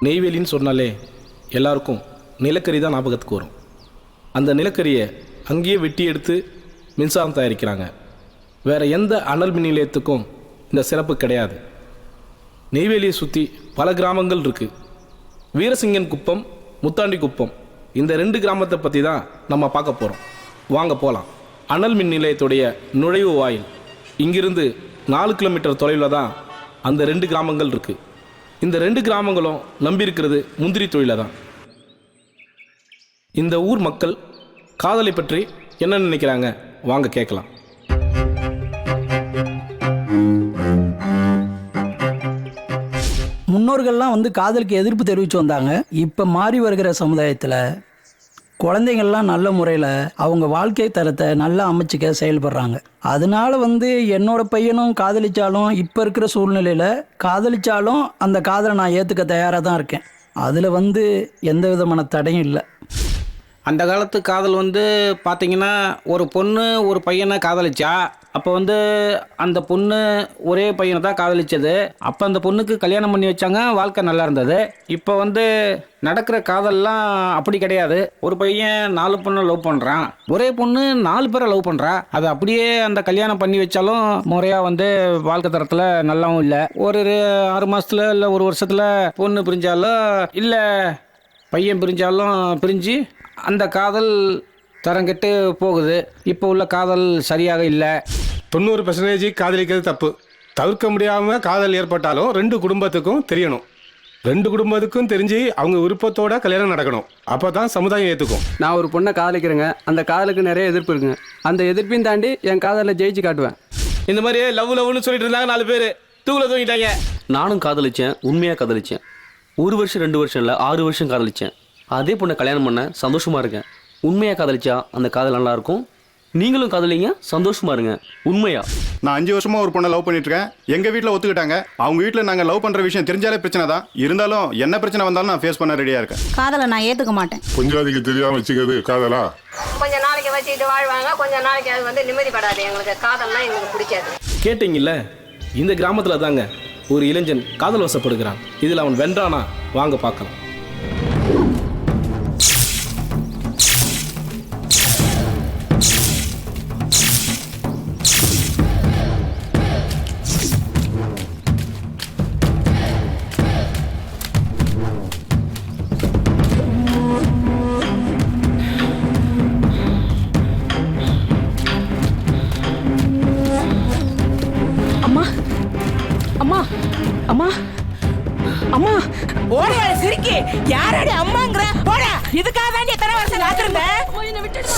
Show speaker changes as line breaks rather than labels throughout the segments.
நெய்வேலின்னு சொன்னாலே எல்லாருக்கும் நிலக்கரி தான் ஞாபகத்துக்கு வரும். அந்த நிலக்கரியை அங்கேயே வெட்டி எடுத்து மின்சாரம் தயாரிக்கிறாங்க. வேறு எந்த அனல் மின் நிலையத்துக்கும் இந்த சிறப்பு கிடையாது. நெய்வேலியை சுற்றி பல கிராமங்கள் இருக்குது. வீரசிங்கன் குப்பம், முத்தாண்டி குப்பம், இந்த 2 கிராமத்தை பற்றி தான் நம்ம பார்க்க போகிறோம். வாங்க போகலாம். அனல் மின் நிலையத்துடைய நுழைவு வாயில் இங்கிருந்து 4 கிலோமீட்டர் தொலைவில் தான் அந்த 2 கிராமங்கள் இருக்குது. இந்த 2 கிராமங்களும் நம்பியிருக்கிறது முந்திரி தொழிலை தான். இந்த ஊர் மக்கள் காதலை பற்றி என்ன நினைக்கிறாங்க வாங்க கேட்கலாம்.
முன்னோர்கள்லாம் காதலுக்கு எதிர்ப்பு தெரிவித்து வந்தாங்க. இப்போ மாறி வருகிற சமுதாயத்தில் குழந்தைங்கள்லாம் நல்ல முறையில் அவங்க வாழ்க்கை தரத்தை நல்லா அமைச்சிக்க செயல்படுறாங்க. அதனால என்னோட பையனும் காதலிச்சாலும் இப்போ இருக்கிற சூழ்நிலையில் காதலிச்சாலும் அந்த காதலை நான் ஏற்றுக்க தயாராக தான் இருக்கேன். அதில் எந்த விதமான தடையும் இல்லை.
அந்த காலத்து காதல் பார்த்தீங்கன்னா, ஒரு பொண்ணு ஒரு பையனை காதலிச்சா அப்போ அந்த பொண்ணு ஒரே பையனை தான் காதலிச்சது. அப்போ அந்த பொண்ணுக்கு கல்யாணம் பண்ணி வச்சாங்க, வாழ்க்கை நல்லா இருந்தது. இப்போ நடக்கிற காதல்லாம் அப்படி கிடையாது. ஒரு பையன் 4 பொண்ணை லவ் பண்ணுறான், ஒரே பொண்ணு 4 பேரை லவ் பண்ணுறா. அது அப்படியே அந்த கல்யாணம் பண்ணி வச்சாலும் முறையாக வாழ்க்கை தரத்தில் நல்லாவும் இல்லை. ஒரு 6 மாதத்தில் இல்லை 1 வருஷத்தில் பொண்ணு பிரிஞ்சாலும் இல்லை பையன் பிரிஞ்சாலும் பிரிஞ்சு அந்த காதல் தரங்கெட்டு போகுது. இப்போ உள்ள காதல் சரியாக இல்லை.
90% காதலிக்கிறது தப்பு. தவிர்க்க முடியாமல் காதல் ஏற்பட்டாலும் 2 குடும்பத்துக்கும் தெரியணும். 2 குடும்பத்துக்கும் தெரிஞ்சு அவங்க விருப்பத்தோட கல்யாணம் நடக்கணும். அப்போ தான் சமுதாயம் ஏற்றுக்கும்.
நான் ஒரு பொண்ணை காதலிக்கிறேங்க. அந்த காதலுக்கு நிறைய எதிர்ப்பு இருக்குங்க. அந்த எதிர்ப்பையும் தாண்டி என் காதலில் ஜெயிச்சு காட்டுவேன்.
இந்த மாதிரியே லவ்னு சொல்லிட்டு இருந்தாங்க 4 பேர் தூக்கில் தூங்கிட்டாங்க.
நானும் காதலிச்சேன், உண்மையாக காதலிச்சேன். 1 வருஷம் 2 வருஷம் இல்லை 6 வருஷம் காதலிச்சேன். அதே பொண்ணை கல்யாணம் பண்ண சந்தோஷமாக இருக்கேன். உண்மையாக காதலிச்சா அந்த காதல் நல்லாயிருக்கும். நீங்களும் காதலிங்க, சந்தோஷமாக இருங்க. உண்மையா
நான் 5 வருஷமாக ஒரு பொண்ணை லவ் பண்ணிட்டு இருக்கேன். எங்கள் வீட்டில் ஒத்துக்கிட்டாங்க. அவங்க வீட்டில் நாங்கள் லவ் பண்ணுற விஷயம் தெரிஞ்சாலே பிரச்சனை தான். இருந்தாலும் என்ன பிரச்சனை வந்தாலும் நான் ஃபேஸ் பண்ண ரெடியாக இருக்கேன்.
காதலை நான் ஏற்றுக்க மாட்டேன்.
கொஞ்சம் தெரியாமல் வச்சுக்கிறது காதலா?
கொஞ்ச நாளைக்கு வச்சுக்கிட்டு வாழ்வாங்க, கொஞ்ச நாளைக்கு அது நிம்மதிப்படாது. எங்களுக்கு காதல்லாம் எங்களுக்கு பிடிக்காது.
கேட்டீங்கல்ல, இந்த கிராமத்தில் தாங்க ஒரு இளைஞன் காதல் வசப்படுகிறான். இதில் அவன் வென்றானா வாங்க பார்க்கலாம்.
அம்மா ஓடியா சிரிக்கி, யாரடி அம்மாங்கற? போடா, இதுக்காக வேண்டிய எத்தனை வருஷம் காத்திருந்தேன். என்ன விட்டுடு.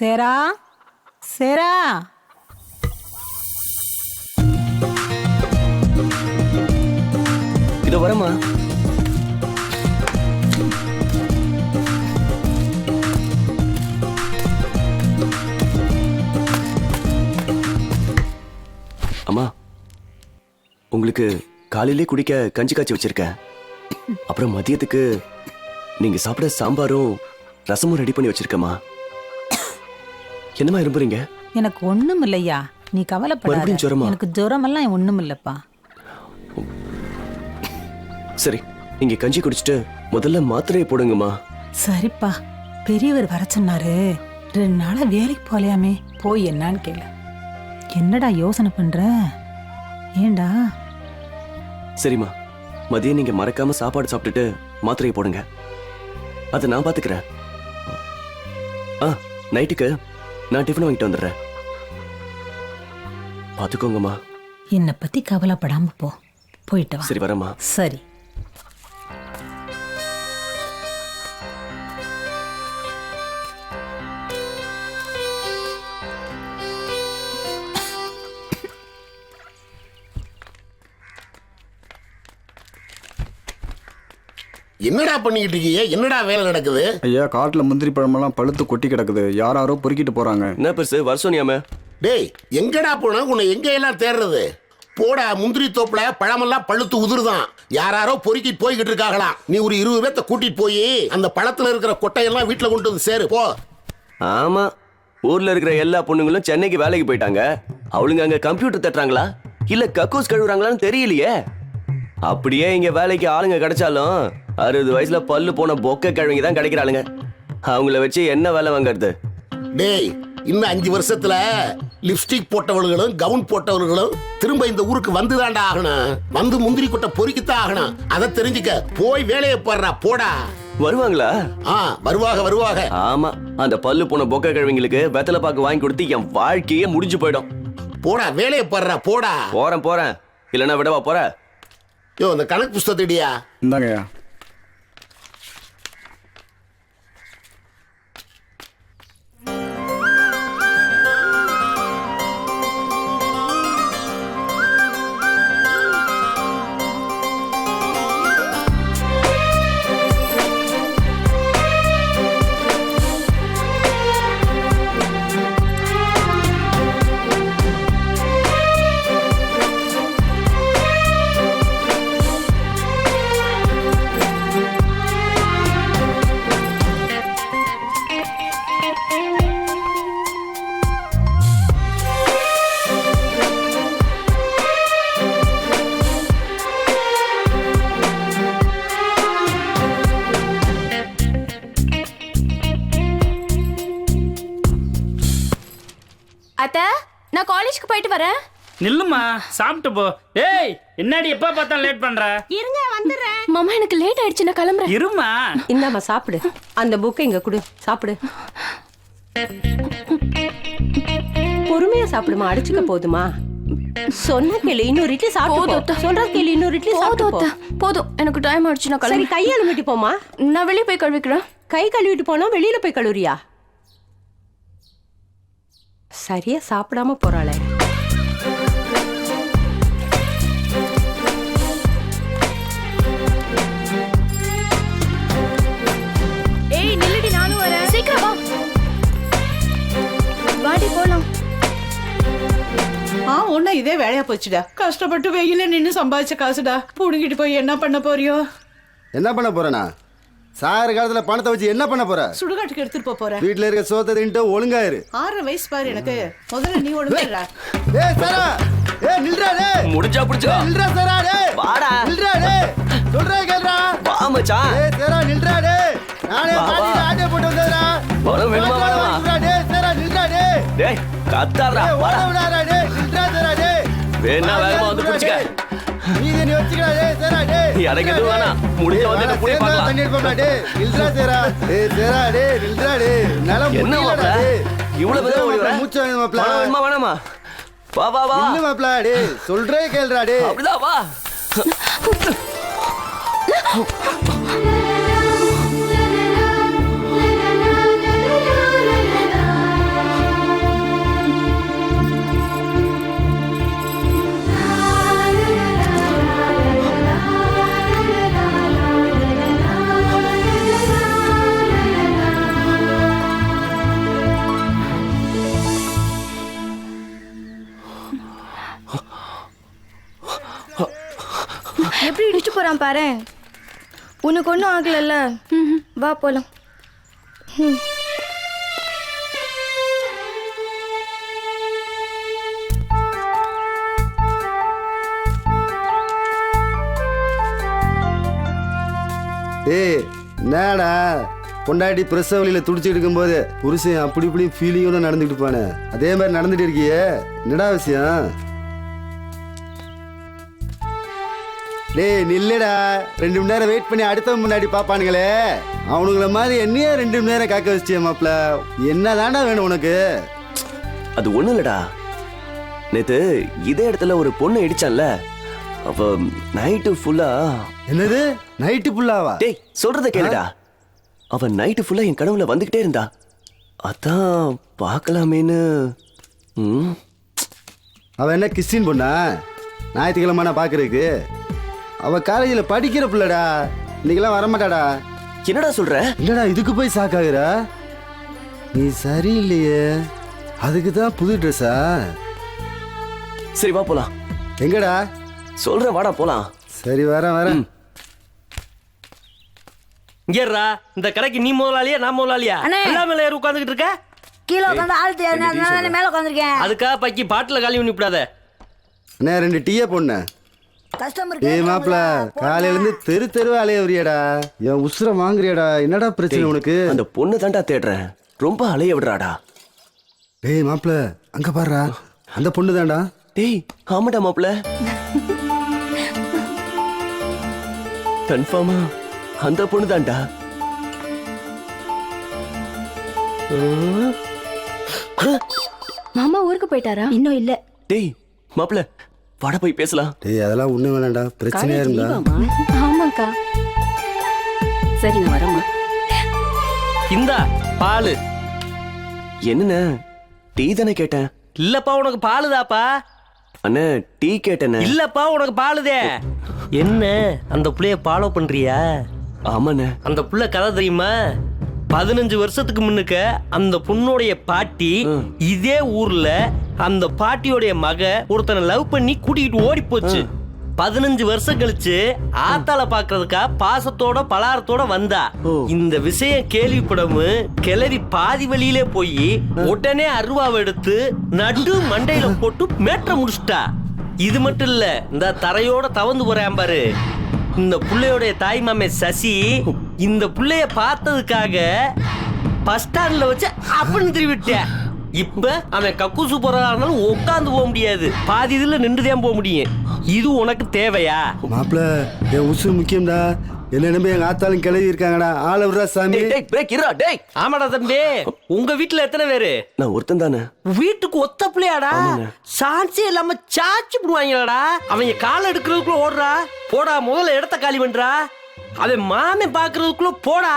சேரா சேரா
இதோ வரமா. அம்மா, உங்களுக்கு காலையிலே குடிக்க கஞ்சி காய்ச்சி வச்சிருக்கேன். அப்புறம் மதியத்துக்கு நீங்க சாப்பிட சாம்பாரும் ரசமும் ரெடி பண்ணி வச்சிருக்கேம்மா. என்னம்மா இரும்புறீங்க?
எனக்கு ஒண்ணும் இல்லையா, நீ கவலைப்படாத.
மறுபடியும் ஜுரமா?
எனக்கு ஜுரமெல்லாம் ஒண்ணும் இல்லப்பா.
சரி, நீங்க கஞ்சி குடிச்சிட்டு முதல்ல மாத்திரையை போடுங்கம்மா.
சரிப்பா, பெரியவர் வர சொன்னாரு. 2 நாளா வேலைக்கு போலையாமே, போய் என்னன்னு கேளு. என்னடா யோசனை பண்ற? ஏண்டா?
சரிம்மா, மதியம் நீங்க மறக்காம சாப்பாடு சாப்பிட்டுட்டு மாத்திரையை போடுங்க. அதை நான் பாத்துக்கிறேன். நைட்டுக்கு நான் டிஃபன் வாங்கிட்டு வந்துடுறேன். பாத்துக்கோங்கம்மா.
என்னை பத்தி கவலைப்படாம போ. போயிட்டு வா.
சரி, வரேம்மா.
சரி.
என்னடா பண்ணிக்கிட்டு இருக்கீங்க? என்னடா வேலை நடக்குது?
ஐயா, காட்டுல முந்திரி பழமெல்லாம் பழுத்து கொட்டி கிடக்குது. யாரோ பொறுக்கிட்டு போறாங்க.
என்ன பெருசு வருஷம்?
டேய், எங்கடா போன? உன்னை எங்க எல்லாம் தேடுறது? போடா, முந்திரி தோப்புல பழமெல்லாம் பழுத்து உதிர்தான். யாரோ பொறுக்கிட்டு போய்கிட்டு இருக்காங்களாம். நீ ஒரு 20 பேர்த்த கூட்டிட்டு போய் அந்த பழத்துல இருக்கிற கொட்டையெல்லாம் வீட்டுல கொண்டு வந்து சேரு போ.
ஆமா, ஊர்ல இருக்கிற எல்லா பொண்ணுங்களும் சென்னைக்கு வேலைக்கு போயிட்டாங்க. அவளுங்க அங்க கம்ப்யூட்டர் தட்டுறாங்களா இல்ல கக்கூஸ் கழுவுறாங்களான்னு தெரியலையே. அப்படியே இங்க வேலைக்கு ஆளுங்க கிடைச்சாலும் 60 வயசுல பல்லு போன பொக்க கிழவிங்க தான் கிடைக்கிறாளுங்க. அவங்கள வச்சு என்ன வேலை வாங்கறது?
டேய், இன்னும் 5 வருஷத்துல லிப்ஸ்டிக் போட்டவர்களும் கவுன் போட்டவர்களும் திரும்ப இந்த ஊருக்கு வந்துதான்டா ஆகணும். வந்து முந்திரி கொட்டை பொறுக்கித்தான் ஆகணும். அதை தெரிஞ்சுக்க. போய் வேலையை பாடுறா, போடா.
வருவாங்களா?
வருவாங்க.
ஆமா, அந்த பல்லு போன பொக்க கிழவிங்களுக்கு வெத்தலை பாக்கு வாங்கி கொடுத்து என் வாழ்க்கையே முடிஞ்சு போயிடும்.
போடா, வேலையை பாடுறா, போடா.
போறேன். இல்லைன்னா விடவா போற?
யோ, அந்த கணக்கு புஸ்தகத்திடியா?
இந்தாங்கய்யா.
அத்தை, நான் காலேஜ்க்கு போயிட்டு வரேன்.
நில்லுமா, சாப்பிட்டு போ. ஏய், என்னடி எப்ப பார்த்தாலும் லேட் பண்ற?
இருங்க, வந்துடுறேன். மாமா, எனக்கு லேட் ஆயிடுச்சு, நான் கிளம்புறேன்.
இருமா.
இந்தாம்மா, சாப்பிடு. அந்த புக்கை இங்க கொடு, சாப்பிடு. பொறுமையா சாப்பிடுமா, அடிச்சுக்க போதுமா? சொன்ன கேளு, இன்னொரு இட்லி சாப்பிட்டு. சொல்ற கேளு, இன்னொரு இட்லி சாப்பிட்டு. போதும், எனக்கு டைம் ஆயிடுச்சு, நான் கிளம்பி. கையை அழுமிட்டு போமா. நான் வெளியே போய் கழுவிக்கிறேன். கை கழுவிட்டு போனா வெளியில போய் கழுவுறியா? சரியா சாப்பிடாம போறாளே. ஏய், நில்லுடி, நானும் வரேன். சீக்கிரம் வா. வாடி போலாம்.
ஒன்னும் இதே வேலையா போச்சுடா. கஷ்டப்பட்டு வெயில நின்னு சம்பாதிச்ச காசுடா. புடுங்கிட்டு போய் என்ன பண்ண போறியோ?
என்ன பண்ண போறேனா? சாகிற காலத்துல பணத்தை வச்சு என்ன பண்ண போற?
சுடுகாட்டுக்கு எடுத்துட்டு போறேன்.
வீட்டுல இருக்க சோத்தை தின்ட்டு ஒழுங்காயிரு.
6 வயசு பாரு எனக்கு. முதல்ல நீ ஒழுங்காயிரா.
ஏய் சரா, ஏய் நில்றா டேய்.
முடிஞ்சா புடிச்சோ.
நில்றா சரா டேய்.
வாடா.
நில்றா டேய். சொல்றே கேளுடா.
வா மச்சான்.
ஏய் சரா நில்றா டேய். நானே பாட்டில ஆட்டே போட்டு வந்தேடா.
பணம் வேணுமா வேணாமா?
நில்றா டேய் சரா, நில்றா டேய்.
டேய், கத்தாதடா.
வாடா விடாதடா டேய். நில்றா சரா டேய்.
வேணா வேகமா வந்து புடிச்சுக்க.
நீ யோசிக்கடா டேய் சரா டேய்.
எனக்கு எதுவும் வேணாம். முடிஞ்ச வந்து என்ன புடி பார்க்கலாம்.
தண்ணி எடுப்பா டேய். நில்றா சரா. டேய் சரா டேய், நில்றா டேய். நல முடியலடா டேய்.
இவ்வளவு பேர் ஓடி வர.
மூச்சு வாங்க மாப்ள.
வேணுமா வேணாமா? வா வா வா.
நில்லு மாப்ள டேய். சொல்றே கேளுடா டேய்.
அப்படிதான் வா.
பாரு. உனக்கு ஒன்றும் ஆகலல்ல? வா போலாம்.
ஏய் என்னடா பொண்டாட்டி பிரசவ வழியில துடிச்சிட்டு இருக்கும்போது புருஷன் அப்படி இப்படி ஃபீலிங்கோட நடந்துக்கிட்டு போனே அதே மாதிரி நடந்துட்டு இருக்கியே என்னடா விஷயம்? டேய் நில்லுடா, 2 மணி நேரம் வெயிட் பண்ணி அடுத்தவன் முன்னாடி பாப்பானுங்களே, அவனுங்கள மாதிரி என்னையே 2 மணி நேரம் காக்க வச்சிய மாப்ள. என்னதான்டா வேணும் உனக்கு?
அது ஒண்ணும் இல்லடா, நேத்து இதே இடத்துல ஒரு பொண்ணு இடிச்சான்ல, அவ நைட்டு ஃபுல்லா.
என்னது நைட்டு ஃபுல்லாவா?
டேய் சொல்றத கேளுடா, அவ நைட்டு ஃபுல்லா என் கனவுல வந்துகிட்டே இருந்தா, அதான் பார்க்கலாமேன்னு.
அவ என்ன கிறிஸ்டின் பொண்ணா? ஞாயிற்றுக்கிழமை நான் பாக்குறதுக்கு? அவ காலேஜில் படிக்கிற பிள்ளடா, இன்னைக்கெல்லாம் வரமாட்டாடா.
என்னடா சொல்ற?
இல்லடா இதுக்கு போய் சாக்காகுற? நீ சரியில்லையே, அதுக்கு தான் புது ட்ரெஸ்ஸா?
சரி வா போலாம்.
எங்கடா?
சொல்றேன் வாடா போலாம்.
சரி வரேன் வரேன்.
இங்கேறா, இந்த கடைக்கு நீ முதலாளியா நான் முதலாளியா? மேல ஏறி உட்காந்துக்கிட்டு இருக்க.
கீழே உட்காந்து ஆள் தெரியாது, மேல உட்காந்துருக்கேன்.
அதுக்காக பக்கி பாட்டில் காலி பண்ணி விடாத.
அண்ணா 2 டீயை பொண்ணு. ஏய் மாப்பிள, காலையில இருந்து தெரு தெருவா அலைய வரியாடா, என் உசுர வாங்குறியாடா, என்னடா பிரச்சனை உனக்கு?
அந்த பொண்ணு தாண்டா தேடுறேன், ரொம்ப அலைய விடுறாடா.
டேய் மாப்பிள அங்க பாருடா, அந்த பொண்ணு தான்டா.
டேய் ஆமாடா மாப்பிள, கன்ஃபார்மா அந்த பொண்ணு தான்டா.
மாமா ஊருக்கு போயிட்டாரா?
இன்னும் இல்ல.
டேய் மாப்பிள வாடா போய் பேசலாம்.
டேய் அதெல்லாம் ஒண்ணு வேணாம்டா, பிரச்சனையா இருந்தா.
ஆமாக்கா. சரி நான் வரேம்மா.
இந்தா பாலு.
என்னண்ணே டீ தானே கேட்டேன்?
இல்லப்பா உனக்கு பாலுதாப்பா.
அண்ணே டீ கேட்டேனே.
இல்லப்பா உனக்கு பாலுதே. என்ன அந்த புள்ளைய ஃபாலோ பண்றியா?
ஆமாண்ணே.
அந்த புள்ள கதை தெரியுமா? 15 வருஷத்துக்கு முன்னுக்க அந்த பொண்ணுடைய பாட்டி இதே ஊர்ல அந்த பாட்டியோடைய மக ஒருத்தனை லவ் பண்ணி கூட்டிக்கிட்டு ஓடி போச்சு. 15 வருஷம் கழிச்சு ஆத்தால பாக்குறதுக்கா பாசத்தோட பலாரத்தோட வந்தா. இந்த விஷயம் கேள்விப்படவும் கிளவி பாதி வழியிலே போய் உடனே அருவாவை எடுத்து நடு மண்டையில போட்டு மேற்ற முடிச்சிட்டா. இது மட்டும் இல்ல, இந்த தரையோட தவந்து போறேன் பாரு, இந்த புள்ளையோடைய தாய் மாமே சசி இந்த புள்ளைய பார்த்ததுக்காக பஸ் ஸ்டாண்ட்ல வச்சு அப்படின்னு திருவிட்டேன். இப்ப அவன் கக்கூசு போறதா இருந்தாலும் உட்காந்து போக முடியாது, பாதி இதுல நின்றுதான் போக முடியும். இது உனக்கு தேவையா?
மாப்பிள என் உசுறு முக்கியம்டா, என்ன நம்பி எங்க ஆத்தாலும் கிளவி இருக்காங்கடா, ஆள விடுறா சாமி.
ஆமாடா தம்பி, உங்க வீட்டுல எத்தனை பேரு?
நான் ஒருத்தன் தானே.
வீட்டுக்கு ஒத்த பிள்ளையாடா, சான்ஸே இல்லாம சாச்சு போடுவாங்களாடா. அவங்க கால எடுக்கிறதுக்குள்ள ஓடுறா. போடா முதல்ல இடத்த காலி பண்றா. அவன் மாமே பாக்குறதுக்குள்ள போடா.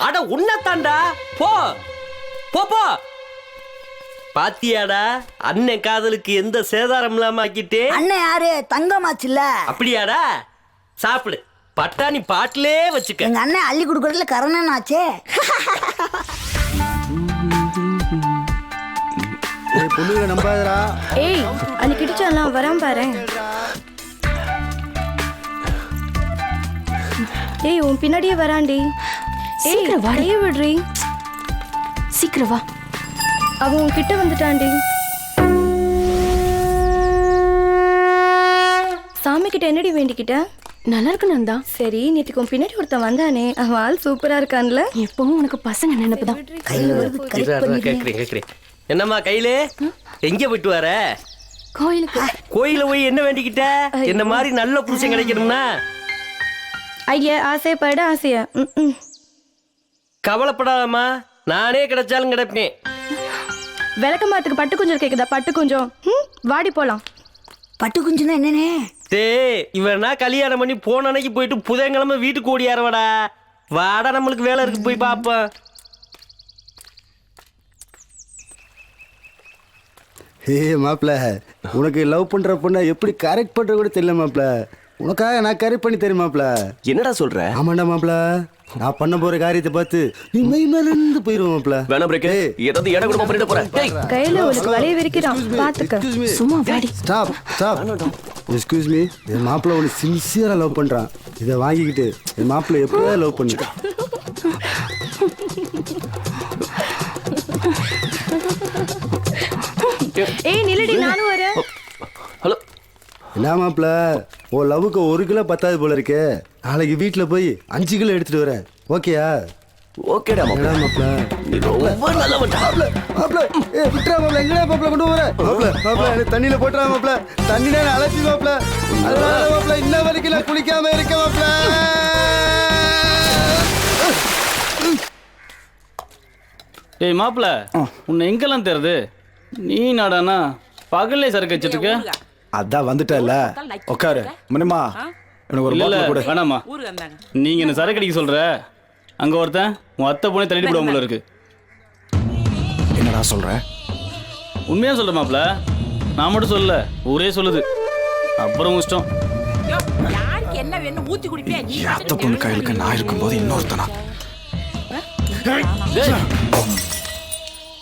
அட உன்னத்தாண்டா, போ போ போ. பாத்தியாடா அண்ணன் காதலுக்கு எந்த சேதாரம் இல்லாம ஆக்கிட்டே.
அண்ணன் யாரு? தங்கமாச்சுல்ல.
அப்படியாடா? சாப்பிடு, பட்டாணி பாட்டிலே வச்சுக்க.
எங்க அண்ணன் அள்ளி கொடுக்கறதுல கரணன் ஆச்சே.
பொண்ணுங்க நம்பாதடா.
ஏய் அன்னைக்கு இடிச்சாலாம் வராம பாரு. ஏய் உன் பின்னாடியே வராண்டி. சீக்கிரம் வாடி விடுறி. சீக்கிரம் வா. அவன் உன்கிட்ட வந்துட்டாண்டி. சாமி கிட்ட என்னடி வேண்டிக்கிட்ட? நல்லா இருக்கணும் தான். சரி நேற்றுக்கு உன் பின்னாடி ஒருத்தன் வந்தானே, அவன் ஆள் சூப்பரா இருக்கான்ல. எப்பவும் உனக்கு பசங்க நினைப்புதான்.
கேக்குறேன். என்னம்மா கையிலே எங்க போயிட்டு வர?
கோயிலுக்கு.
கோயில போய் என்ன வேண்டிக்கிட்ட? என்ன மாதிரி நல்ல புருஷன் கிடைக்கணும்னா?
ஐயா ஆசைப்பட ஆசையா?
கவலைப்படாதம்மா, நானே கிடைச்சாலும் கிடைப்பேன்.
விளக்க மாத்துக்கு பட்டு குஞ்சம் கேக்குதா? பட்டு குஞ்சம் வாடி போலாம்.
பட்டு குஞ்சுனா என்னனே?
டேய் இவனா கல்யாணம் பண்ணி போன அன்னைக்கு போயிட்டு புதன்கிழமை வீட்டுக்கு ஓடியாரவாடா. வாடா நம்மளுக்கு வேலை இருக்கு, போய் பாப்போம்.
ஹே மாப்பிள, உனக்கு லவ் பண்ற பொண்ணை எப்படி கரெக்ட் பண்ற கூட தெரியல மாப்பிள. உனக்காக நான் கரெக்ட் பண்ணி தரேன் மாப்பிள.
என்னடா சொல்ற?
ஆமாண்டா மாப்பிள, நான் பண்ண போற காரியத்தை பார்த்து நீ மெய் மேல இருந்து போயிருவோம் மாப்பிள.
வேணா பிரேக், ஏதாவது இடம் கொடுக்க பண்ணிட்டு போறேன்.
கையில உனக்கு வளைய விரிக்கிறான், பாத்துக்க. சும்மா வாடி.
Stop stop. எக்ஸ்கியூஸ் மீ, என் மாப்பிள உன்னை சின்சியரா லவ் பண்றான். இதை வாங்கிக்கிட்டு என் மாப்பிள்ளை எப்போதான் லவ் பண்ணு.
ஏய் நில்லடி, நானும் வரேன்.
ஹலோ.
என்ன மாப்பிள்ள, உன் லவ்வுக்கு 1 கிலோ பத்தாது போல இருக்கு. நாளைக்கு வீட்டில் போய் 5 கிலோ எடுத்துட்டு வரேன். ஓகேயா?
ஓகேடா
மாப்பிள்ள.
நீ ரொம்ப நல்லவன்டா.
மாப்பிள்ள விட்டுறா மாப்பிள்ள. எங்கடா மாப்பிள்ள கொண்டு வர? மாப்பிள்ள எனக்கு தண்ணியில போட்டுறா மாப்பிள்ள. தண்ணியில அலசி மாப்பிள்ள. அதனால மாப்பிள்ள இன்ன வரைக்கும் நான் குளிக்காம இருக்க மாப்பிள்ள.
ஏய் மாப்பிள்ள, உன்னை எங்கெல்லாம் தேருது? நீ நாடானா பகல்லே சரக்கு வச்சிட்டு இருக்க.
அதான் வந்துட்டல, உட்காரு. முனிமா எனக்கு ஒரு
இல்ல
பாட்டில் கொடு.
வேணாமா, நீங்க என்ன சரக்கு அடிக்க சொல்ற? அங்க ஒருத்தன் உன் அத்தை போனே தள்ளிட்டு போடுவோம் போல இருக்கு.
என்னடா சொல்ற?
உண்மையா சொல்ற மாப்பிள்ள, நான் மட்டும் சொல்லல, ஊரே சொல்லுது. அப்புறம் இஷ்டம்.
என்ன வேணும் ஊத்தி குடிப்பியா?
அத்தை பொண்ணு கையிலுக்கு நான் இருக்கும்போது இன்னொருத்தனா?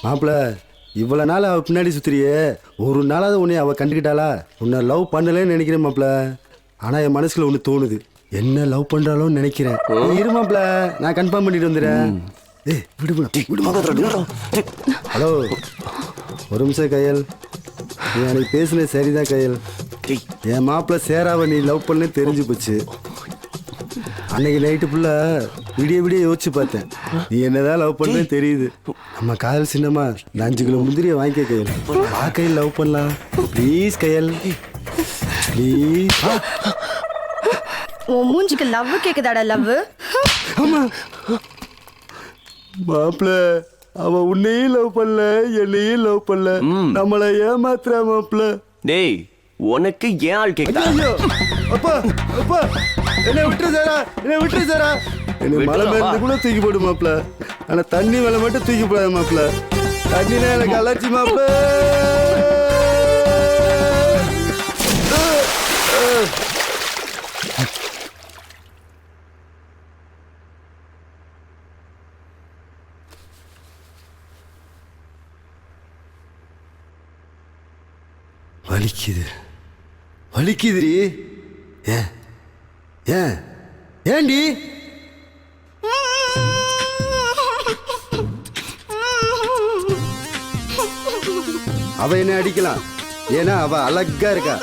மாப்பிள்ள இவ்வளவு நாள் அவ பின்னாடி சுத்திரியே, ஒரு நாளாவது உன்னை அவ கண்டுக்கிட்டாளா? உன்னை லவ் பண்ணலன்னு நினைக்கிறேன் மாப்பிள்ள. ஆனா என் மனசுல ஒண்ணு தோணுது, என்ன லவ் பண்றாளோன்னு நினைக்கிறேன். நீ இரு மாப்பிள்ள, நான் கன்ஃபார்ம் பண்ணிட்டு வந்துடுறேன். ஏய் விடு. ஹலோ, ஒரு நிமிஷம் கையல். நீ அன்னைக்கு பேசுனது சரிதான் கையல். என் மாப்பிள்ள சேராவ நீ லவ் பண்ணு தெரிஞ்சு போச்சு. அன்னைக்கு நைட்டு ஃபுல்லா விடிய யோசிச்சு பார்த்தேன். நீ என்னதான் லவ் பண்ணு தெரியுது. நம்ம காதல் சின்னமா இந்த 5 கிலோ முந்திரியை வாங்கிக்க கையல். வா கையில் லவ் பண்ணலாம் ப்ளீஸ் கையல், ப்ளீஸ்.
உன் மூஞ்சிக்கு லவ் கேக்குதாடா? லவ்
ஆமா மாப்பிள்ள, அவ உன்னையும் லவ் பண்ணல என்னையும் லவ் பண்ணல, நம்மளை ஏமாத்துறா மாப்பிள்ள.
டேய் உனக்கு ஏன் ஆள் கேக்குதா?
அப்பா அப்பா என்ன விட்டுரு சாரா, என்ன விட்டுரு சாரா. என்ன மலை மேல இருந்து கூட தூக்கி போடு மாப்பிள்ள. ஆனா தண்ணி மேல மட்டும் தூக்கி போடாத மாப்பிள்ள. தண்ணினா எனக்கு அலர்ஜி மாப்பிள்ள. வலிக்குது வலிக்குதுரி. ஏன் ஏன் ஏண்டி? அவ என்ன அடிக்கலாம், ஏன்னா அவ அழகா இருக்கா.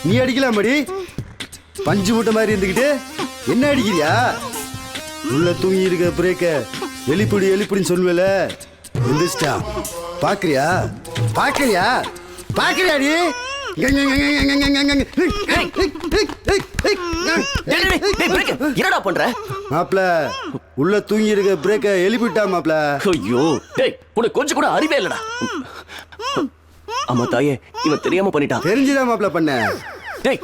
நீ அடிக்கலாம் மடி, பஞ்சு மூட்டை மாதிரி இருந்துக்கிட்டு என்ன அடிக்கிறியா? உள்ள தூங்கி இருக்க பிரேக்க எலிப்புடின்னு சொல்லுவேல, எந்திரிச்சிட்டா. பாக்குறியா பாக்குறியா பாக்குறியாடி?
என்னடா பண்ற
மாப்ள? உள்ள தூங்கி இருக்க பிரேக்க எழுப்பிட்டா மாப்ள.
ஐயோ டேய், உனக்கு கொஞ்சம் கூட அறிவே இல்லடா. ஆமா தாயே, இவன் தெரியாம பண்ணிட்டான்.
தெரிஞ்சுதான் மாப்ள பண்ண.
டேய்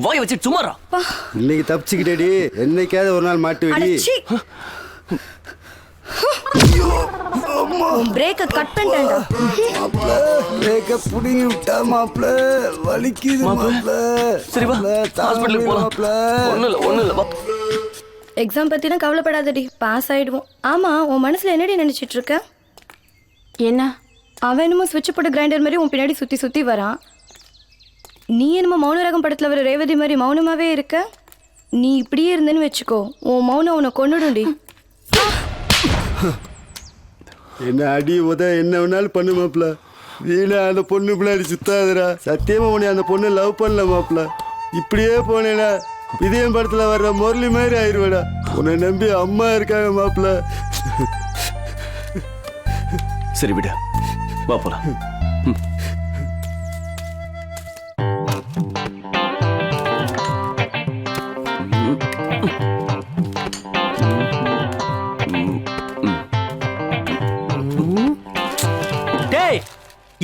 வாயை வச்சு சும்மாரா.
இன்னைக்கு தப்பிச்சுக்கிட்டேடி, என்னைக்காவது ஒரு நாள் மாட்டு வெடி.
பிரேக்க கட் பண்ணிட்டேன்டா.
மாப்ள பிரேக்க புடிங்கி விட்டா மாப்ள, வலிக்குது மாப்ள.
சரி வா ஹாஸ்பிடலுக்கு போலாம். ஒண்ணு இல்ல வா.
எக்ஸாம் பத்தினா கவலைப்படாதடி, பாஸ் ஆயிடுவோம். ஆமா, உன் மனசுல என்னடி நினைச்சிட்டு இருக்க? என்ன? அவன் என்னமோ சுவிட்ச் போட்டு கிரைண்டர் மாதிரி உன் பின்னாடி சுத்தி சுத்தி வரான். நீ என்னமோ மௌனராகம் படத்துல வர ரேவதி மாதிரி மௌனமாவே இருக்க. நீ இப்படியே இருந்தேன்னு வச்சுக்கோ, உன் மௌனம் உன்னை கொன்னுடும்டி.
என்ன அடி உத என்ன வேணாலும் பண்ணு மாப்ள. வீணா அந்த பொண்ணு பின்னாடி சுத்தாதுடா. சத்தியமா உன்னை அந்த பொண்ணு லவ் பண்ணல மாப்ள. இப்படியே போனேடா இதயம் படத்துல வர்ற முரளி மாதிரி ஆயிடுவேடா. உன்னை நம்பி அம்மா இருக்காங்க மாப்ள.
சரி விடு, வா போலாம்.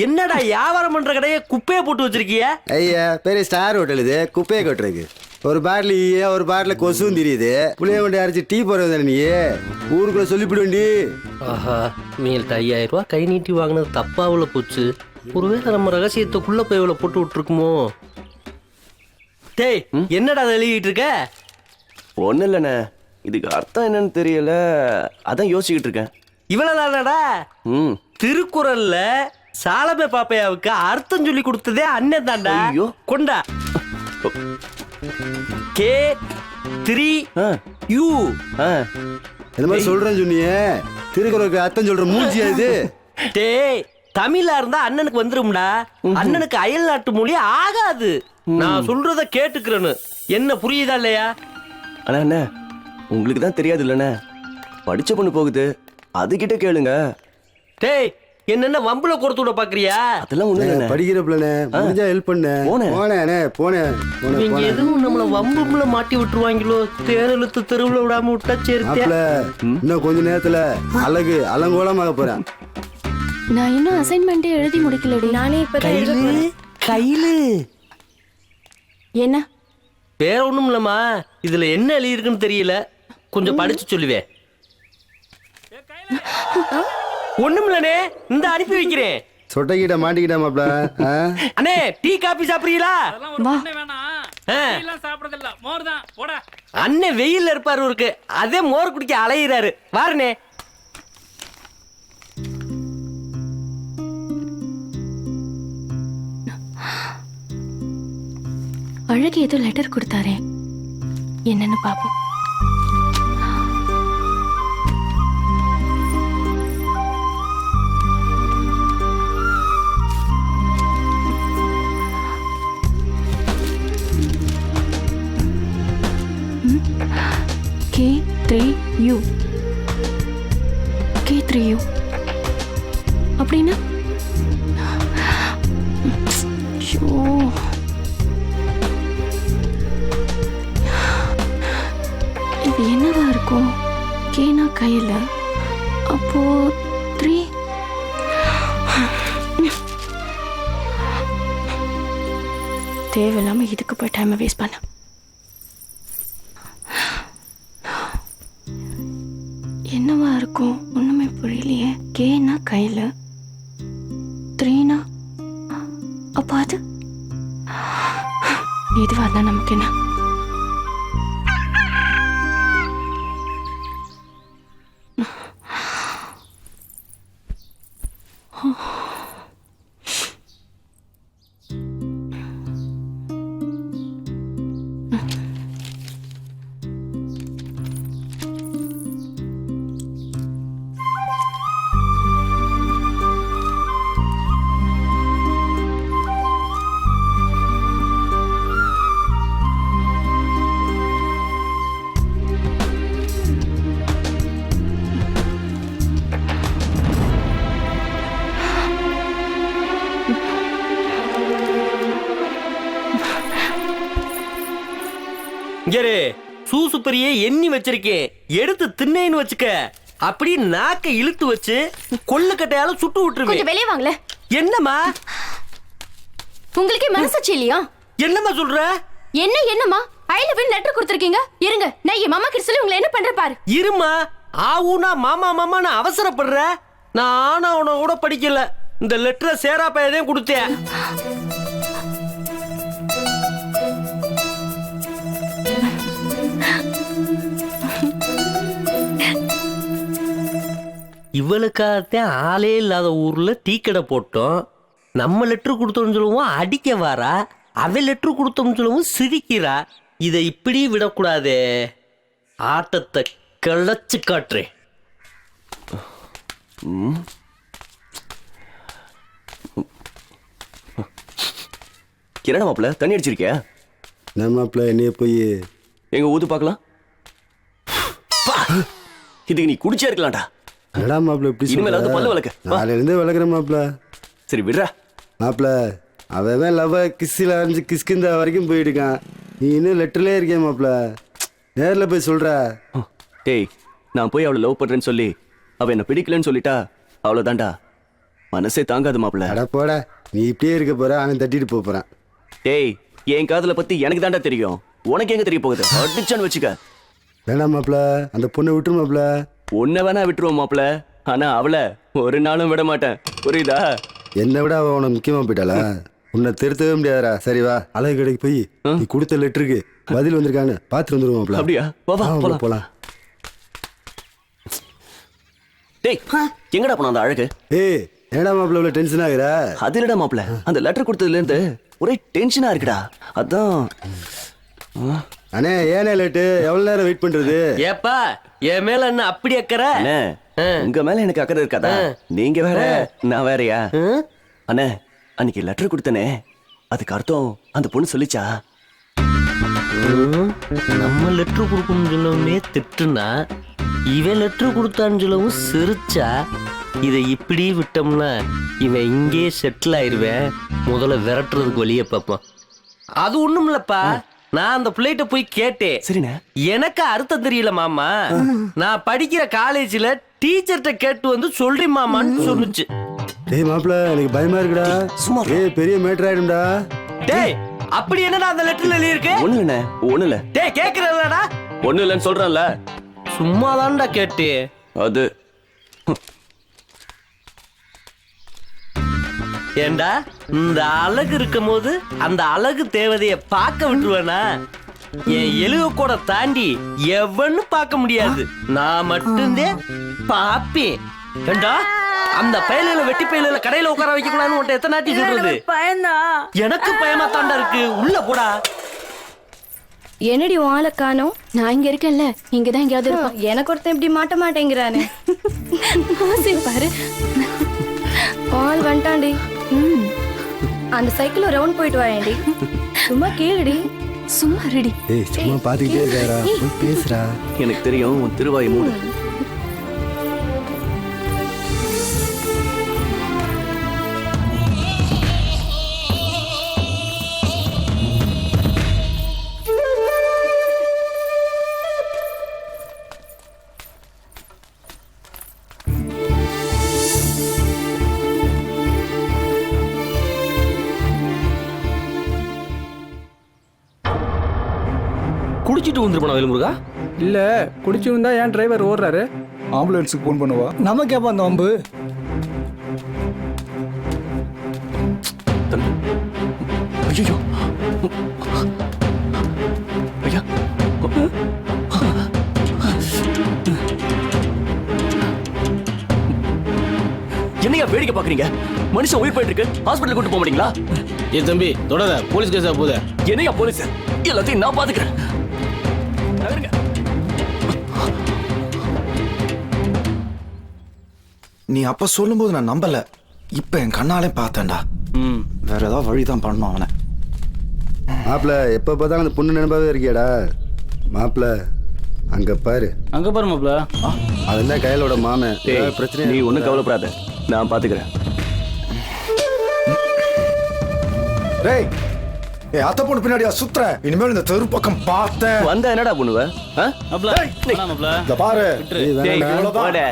என்னடா வியாபாரம் பண்ற கடையை குப்பையை போட்டு வச்சிருக்கிய?
ஐயா பெரிய ஸ்டார் ஹோட்டல் இது, குப்பையை கொட்டுறதுக்கு. ஒரு பாட்டில் ஒரு பாட்டில் கொசுவும் தெரியுது. புளிய கொண்டு அரைச்சி டீ போடுறது நீ ஊருக்குள்ள சொல்லிவிடுவேண்டி.
ஆஹா, மேல்ட்ட 5000 ரூபாய் கை நீட்டி வாங்கினது தப்பாவில் போச்சு. ஒருவேளை நம்ம ரகசியத்துக்குள்ள போய் இவ்வளோ போட்டு விட்டுருக்குமோ? டேய் என்னடா அதை எழுதிட்டு இருக்க?
ஒன்றும் இல்லைண்ணே, இதுக்கு அர்த்தம் என்னன்னு தெரியல, அதான் யோசிச்சுக்கிட்டு இருக்கேன்.
இவ்வளவுதானடா? திருக்குறள்ல சாலமே பாப்பையாவுக்கு அர்த்தம் சொல்லி கொடுத்ததே அண்ணன் தான்டா. கொண்டா. K
3U.
இந்த மாதிரி சொல்றேன்னு சொன்னியே, திருக்குறளுக்கு அர்த்தம் சொல்ற மூஞ்சியா இது?
டேய், தமிழா இருந்தா அண்ணனுக்கு வந்துரும்டா. அண்ணனுக்கு அயல் நாட்டு மொழி ஆகாது. நான் சொல்றத கேட்டுக்கிறேன்னு என்ன புரியுதா இல்லையா?
அண்ணா அண்ணா, உங்களுக்கு தான் தெரியாது இல்லண்ணே, படிச்ச பொண்ணு போகுது, அதுகிட்ட கேளுங்க.
டேய், என்னென்ன வம்புல கொடுத்து விட பாக்குறியா?
அதெல்லாம் ஒண்ணு
படிக்கிற பிள்ளை, முடிஞ்சா ஹெல்ப் பண்ண. போனேன்.
நீங்க எதுவும் நம்மள வம்புல மாட்டி விட்டுருவாங்களோ, தேரழுத்து தெருவுல விடாம விட்டா சரி.
இன்னும் கொஞ்ச நேரத்துல அலங்கோலமாக போறேன்.
நான் இன்னும் அசைன்மெண்ட் எழுதி முடிக்கலடி. நானே இப்ப
கையில
என்ன
வேற ஒண்ணும் இல்லம்மா, இதுல என்ன எழுதி இருக்குன்னு தெரியல, கொஞ்சம் படிச்சு சொல்லுவே. ஒண்ணும் இல்லனே, இந்த அனுப்பி வைக்கிறேன்.
சொட்டைக்கிட்ட மாட்டிக்கிட்டா மாப்ள.
அண்ணே, டீ காபி சாப்பிடுறீங்களா? அண்ணே வெயில்ல இருப்பாரு இருக்கு, அதே மோர் குடிக்க அலையிறாரு. வாருனே.
அழகு ஏதோ லெட்டர் கொடுத்தாரே, என்னன்னு பாப்போம். K3U அப்படின்னா இது என்னவா இருக்கும்? கேனா கையில, அப்போ 3. தேவையில்லாம இதுக்கு போய் டைமை வேஸ்ட் பண்ண. என்னவா இருக்கும்? ஒண்ணுமே புரியலையே. கேனா கையில, 3னா அப்போ அது எதுவா இருந்தா நமக்கு என்ன?
சூசுப்பரியே எண்ணி வச்சிருக்கேன், எடுத்து தின்னேன்னு வச்சுக்க, அப்படி நாக்க இழுத்து வச்சு கொள்ளுக்கட்டையால சுட்டு விட்டுருவேன்.
கொஞ்சம் வெளியே வாங்கல.
என்னம்மா
உங்களுக்கே மனசாட்சி இல்லையா?
என்னம்மா சொல்ற?
என்னம்மா ஐ லவ் யூ லெட்டர் கொடுத்திருக்கீங்க. இருங்க, நான் என் மாமா கிட்ட சொல்லி உங்களை என்ன பண்ற பாரு.
இருமா, ஆவுனா மாமா நான் அவசரப்படுற. நான் அவனை கூட படிக்கல, இந்த லெட்டரை சேரா பையதையும் கொடுத்தேன். இவளுக்காகத்தான் ஆளே இல்லாத ஊர்ல டீ கடை போட்டோம். நம்ம லெட்டர் கொடுத்தோம்னு சொல்லுவோம் அடிக்க வாரா, அவ லெட்டர் கொடுத்தோம்னு சொல்லுவோம் சிரிக்கிறா. இதை இப்படி விடக்கூடாதே, ஆட்டத்தை கிளச்சு காட்டுறேன்.
என்னடா மாப்பிள்ள, தண்ணி அடிச்சிருக்கியா?
நம்ம மாப்பிள்ள என்னைய போய்
எங்க ஊத்து பார்க்கலாம். இதுக்கு நீ குடிச்சே இருக்கலாம்டா.
என்னடா மாப்பிள்ள இப்படி
இனிமேல் வந்து பல்ல விளக்கு.
நாளையில இருந்து விளக்குற மாப்பிள்ள.
சரி விடுறா
மாப்பிள்ள. அவன் லவ் கிஸ்ஸில் அரைஞ்சு கிஸ்கிந்த வரைக்கும் போயிட்டுருக்கான். நீ இன்னும் லெட்டர்லேயே இருக்கேன் மாப்பிள்ள. நேரில் போய் சொல்ற.
டேய், நான் போய் அவளை லவ் பண்றேன்னு சொல்லி அவ என்ன பிடிக்கலன்னு சொல்லிட்டா அவ்வளோதான்டா, மனசே தாங்காது மாப்பிள்ள.
அட போட, நீ இப்படியே இருக்க போற, அவன் தட்டிட்டு போறான்.
டேய், என் காதலை பத்தி எனக்கு தாண்டா தெரியும், உனக்கு எங்க தெரிய போகுது? அடிச்சான்னு வச்சுக்க.
வேணாம் மாப்பிள்ள, அந்த பொண்ணை விட்டுரு மாப்பிள்ள.
உன்னை வேணா விட்டுருவோம் மாப்பிள்ள, ஆனா அவளை ஒரு நாளும் விட மாட்டேன், புரியுதா?
என்னை விட அவன் உனக்கு முக்கியமா போயிட்டாளா? உன்னை திருத்தவே முடியாதா? சரி வா, அழகு கடைக்கு போய் நீ கொடுத்த லெட்டருக்கு பதில் வந்திருக்கான்னு பார்த்துட்டு வந்துருவோம் மாப்பிள்ள.
அப்படியா? வா போலாம். டேய், எங்கடா போன அந்த அழகு?
ஏய், என்னடா மாப்பிள்ள இவ்வளவு டென்ஷன் ஆகுற?
அது இல்லடா மாப்பிள்ள, அந்த லெட்டர் கொடுத்ததுல இருந்து ஒரே டென்ஷனா இருக்குடா, அதான்.
அண்ணே ஏனே லேட்டு எவ்வளவு நேரம் வெயிட் பண்றது?
ஏப்பா என் மேல என்ன அப்படி அக்கறை?
அண்ணே உங்க மேல எனக்கு அக்கறை இருக்காதா? நீங்க வேற நான் வேறயா? அண்ணே அன்னைக்கு லெட்டர் கொடுத்தனே, அதுக்கு அர்த்தம் அந்த பொண்ணு சொல்லிச்சா?
நம்ம லெட்டர் கொடுக்கணும்னு சொல்லவுமே திட்டுனா, இவன் லெட்டர் கொடுத்தான்னு சொல்லவும் சிரிச்சா, இதை இப்படி விட்டோம்னா இவன் இங்கே செட்டில் ஆயிடுவேன். முதல்ல விரட்டுறதுக்கு வழியை பார்ப்பான். அது ஒண்ணும் இல்லப்பா, நான் அந்த பிள்ளைகிட்ட போய் கேட்டேன்.
சரிண்ணே.
எனக்கு அர்த்தம் தெரியல மாமா, நான் படிக்கிற காலேஜ்ல டீச்சர்கிட்ட கேட்டு வந்து சொல்றேன் மாமான்னு சொன்னுச்சு.
டேய் மாப்பிள்ள எனக்கு பயமா இருக்குடா.
சும்மா
பெரிய மேட்டர் ஆயிடும்டா.
டேய் அப்படி என்னடா அந்த லெட்டர்ல எழுதி இருக்கு?
ஒண்ணு இல்ல ஒண்ணு இல்ல.
டேய் கேக்குறலடா.
ஒண்ணு இல்லன்னு சொல்றேன்ல.
சும்மா தான்டா கேட்டே.
அது
ஏண்டா இந்த அழகு இருக்கும் போது அந்த அழகு தேவதைய பார்க்க விட்டுருவேனா? என் எலுக கூட தாண்டி எவன்னு பார்க்க முடியாது, நான் மட்டும்தான் பாப்பேன். ஏண்டா அந்த பயலுல வெட்டி பயலுல கடையில உட்கார வைக்க கூடாதுன்னு உன்ட்ட எத்தனை நாட்டி சொல்றது? எனக்கு பயமா தாண்டா இருக்கு. உள்ள போடா.
என்னடி வாழை காணோம்? நான் இங்க இருக்கேன்ல, இங்கதான் எங்கேயாவது இருப்போம். எனக்கு ஒருத்தன் இப்படி மாட்ட மாட்டேங்கிறானே. சரி பாரு, ஆள் வந்துட்டான்டி. அந்த சைக்கிள் ரவுண்ட் போயிட்டு வாயேண்டி. சும்மா கேளுடி. சும்மா ரெடி.
ஏய் சும்மா பாத்துக்கிட்டே இருக்காரா, போய் பேசுறா.
எனக்கு தெரியும், உன் திருவாய் மூடு.
குடிச்சிட்டு வந்துருப்பானா வேலுமுருகா?
இல்ல குடிச்சிருந்தா ஏன் டிரைவர் ஓடுறாரு?
ஆம்புலன்ஸுக்கு ஃபோன் பண்ணுவா.
நமக்கு எப்போ அந்த வம்பு?
ஐயோ ஐயா, என்னையா வேடிக்கை பாக்குறீங்க? மனுஷன் உயிர் போயிட்டு இருக்கு, ஹாஸ்பிட்டல் கூட்டு போக மாட்டீங்களா?
ஏ தம்பி தொடர, போலீஸ் கேஸா போதே.
என்னையா போலீஸ்? எல்லாத்தையும் நான் பாத்துக்கிறேன்.
நீ அப்ப சொல்லும்போது நான் நம்பல, இப்ப என் கண்ணாலே பார்த்தேன்டா. வேற ஏதாவது வழிதான் பண்ணணும் அவனை.
மாப்பிள்ள எப்ப பார்த்தாலும் அந்த பொண்ணு நினைப்பாவே இருக்கியாடா? மாப்பிள்ள அங்க பாரு.
அங்க பாரு மாப்ள.
அதெல்லாம் கையிலோட மாமன். பிரச்சனை
நீ ஒன்னும் கவலைப்படாத, நான் பாத்துக்கிறேன்.
டேய் ஏய் அத்த பொண்ணு பின்னாடியா சுத்துற? இனிமேல் இந்த தெரு பக்கம் பார்த்தேன்
வந்தா என்னடா பண்ணுவ?
இந்த பாரு,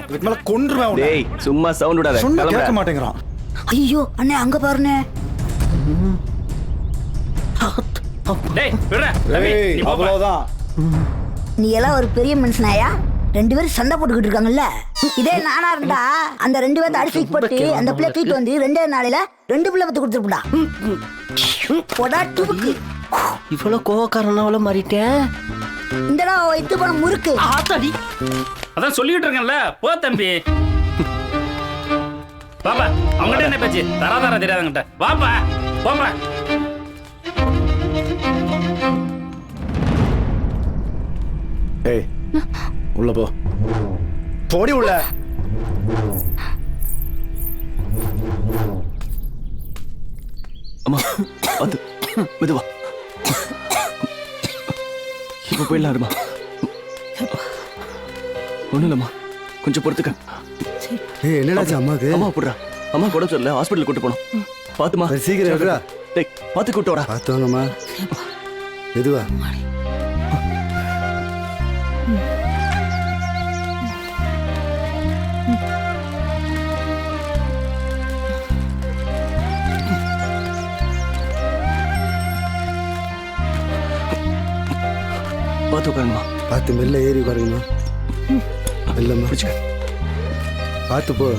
இதுக்கு
மேல கொன்றுவேன் உன்னை.
டேய் சும்மா சவுண்ட் விடாத.
சொன்னா கேட்க மாட்டேங்கிறான்.
ஐயோ அண்ணே அங்க பாருண்ணே.
டேய் அவ்வளவுதான்.
நீ எல்லாம் ஒரு பெரிய மனுஷனாயா? 2 பேரும் சண்டை போட்டுக்கிட்டு இருக்காங்கல்ல. இதே நானா இருந்தா அந்த 2 பேர்த்த அடிச்சு போட்டு அந்த பிள்ளை தூக்கிட்டு வந்து 2 நாளையில 2 பிள்ளை பத்து கொடுத்துருப்பா. போடா டுபுக்கு.
இவ்வளவு கோவக்காரனாவல மாறிட்டேன்.
இந்தடா வைத்து போன முறுக்கு.
ஆத்தாடி.
அதான் சொல்லிட்டு இருக்கேன்ல, போ தம்பி. பாப்பா அவங்ககிட்ட என்ன பேச்சு? தராதரா தெரியாதங்கிட்ட. வாப்பா போப்பா.
ஏய் உள்ள போ. போடி உள்ள.
அம்மா வந்து மெதுவா. இப்ப போயிடலாருமா? ஒண்ணும் இல்லம்மா, கொஞ்சம் பொறுத்துக்க.
ஏய் என்னடா அம்மாக்கு?
அம்மா போடுறா. அம்மா கூட சொல்ல ஹாஸ்பிட்டல் கூட்டு போனோம். பாத்துமா
சீக்கிரம் எடுறா.
டேய் பாத்து கூட்டு வாடா.
பாத்து வாங்கம்மா. மெதுவா.
பார்த்து உட்காருங்கம்மா.
பார்த்து மெல்ல ஏறி உட்காருங்கம்மா. மெல்லம்மா பார்த்து போ.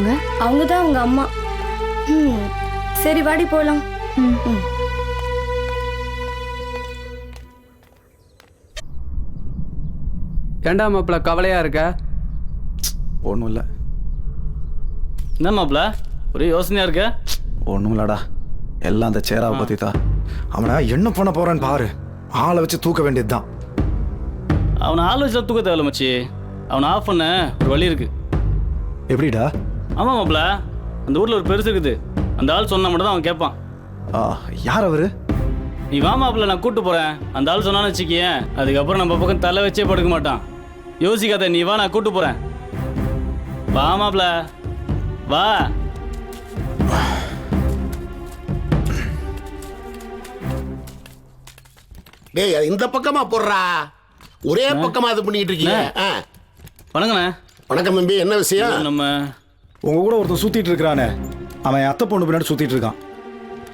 அவங்க? அவங்க தான் அவங்க அம்மா. சரி வாடி போலாம்.
ஏண்டா மாப்பிள்ள கவலையா இருக்க?
ஒன்றும் இல்லை.
என்ன மாப்பிள்ள ஒரே யோசனையா இருக்க?
ஒன்றும் இல்லடா, எல்லாம் அந்த சேராவை பற்றி தான். அவனை என்ன பண்ண போறான்னு பாரு. ஆளை வச்சு தூக்க வேண்டியது தான்.
அவனை ஆள் வச்சு தூக்க தேவையில்ல மச்சி. அவனை ஆஃப் பண்ண ஒரு வழி இருக்கு.
எப்படிடா?
ஆமாம் மாப்பிள்ள, அந்த ஊரில் ஒரு பெருசு இருக்குது. அந்த ஆள் சொன்னா மட்டும் தான் அவன் கேட்பான்.
யார் அவரு?
நீ வா மாப்பிள்ள, நான் கூப்பிட்டு போகிறேன். அந்த ஆள் சொன்னான்னு வச்சுக்கியேன், அதுக்கப்புறம் நம்ம பக்கம் தலை வச்சே படுக்க மாட்டான். யோசிக்காத, நீ வா, நான் கூப்பிட்டு போகிறேன். வா மாப்பிள்ள வா.
டேய் அது இந்த பக்கமா போடுறா, ஒரே பக்கமா இது பண்ணிட்டு இருக்கீங்க.
வணக்கண்ணே.
வணக்கம் தம்பி, என்ன விஷயம்?
நம்ம
உங்க கூட ஒருத்தன் சுத்திட்டு இருக்கிறானே, அவன் அத்தை பொண்ணு பின்னாடி சுத்திட்டு இருக்கான்.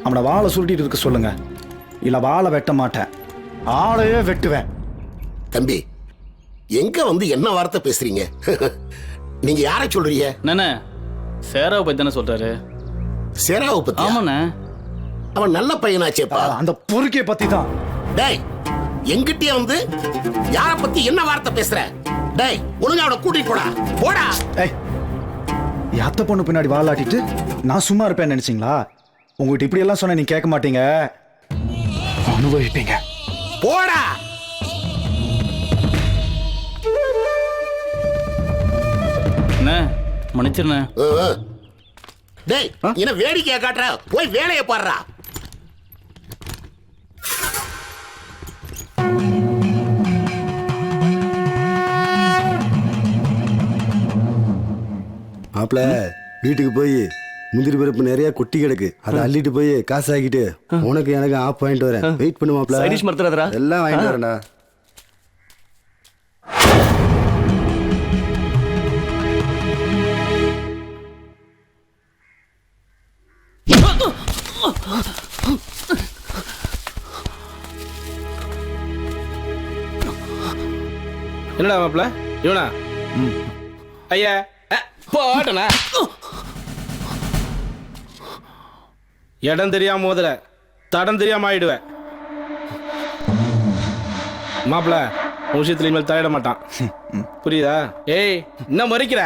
அவனை வாழை சுருட்டிட்டு இருக்க சொல்லுங்க, இல்ல வாழை வெட்ட மாட்டேன், ஆளையே வெட்டுவேன்.
தம்பி எங்க வந்து என்ன வார்த்தை பேசுறீங்க? நீங்க யாரை சொல்றீங்க?
நானே சேராவை பத்தி தானே சொல்றாரு.
சேராவை பத்தி?
ஆமாண்ணே.
அவன் நல்ல பையனாச்சேப்பா.
அந்த பொறுக்கிய பத்தி தான்.
டேய் எங்கிட்டே வந்து யாரை பத்தி என்ன வார்த்தை பேசுற? டேய் ஒழுங்கா அவனை கூட்டிட்டு போடா போடா.
ஏய், அத்தை பொண்ணு பின்னாடி வாழாட்டிட்டு நான் சும்மா இருப்பேன்னு நினைச்சீங்களா? உங்ககிட்ட இப்படி எல்லாம் சொன்ன நீ கேட்க மாட்டீங்க, அனுபவிப்பீங்க.
போடா.
என்ன மன்னிச்சிருண்ணே.
டேய் என்ன வேடிக்கையா காட்டுற? போய் வேலையை பாடுறா.
மாப்பிள்ள வீட்டுக்கு போய் முந்திரி பருப்பு நிறைய கொட்டி கிடக்கு, அதை அள்ளிட்டு போய் காசு ஆக்கிட்டு உனக்கு எனக்கு ஆப் வாங்கிட்டு வரேன். வெயிட் பண்ணு மாப்பிள்ள.
சைடிஷ் மறந்துடாதடா.
எல்லாம் வாங்கிட்டு வரேன்டா.
என்னடா மாப்பிள்ள இவனா? ஐயா போட்டனா இடம் தெரியாம மோதல தடம் தெரியாம ஆயிடுவேன். மாப்பிள்ள உன் விஷயத்துல இனிமேல் தலையிட மாட்டான், புரியுதா? ஏய் என்ன மறைக்கிற?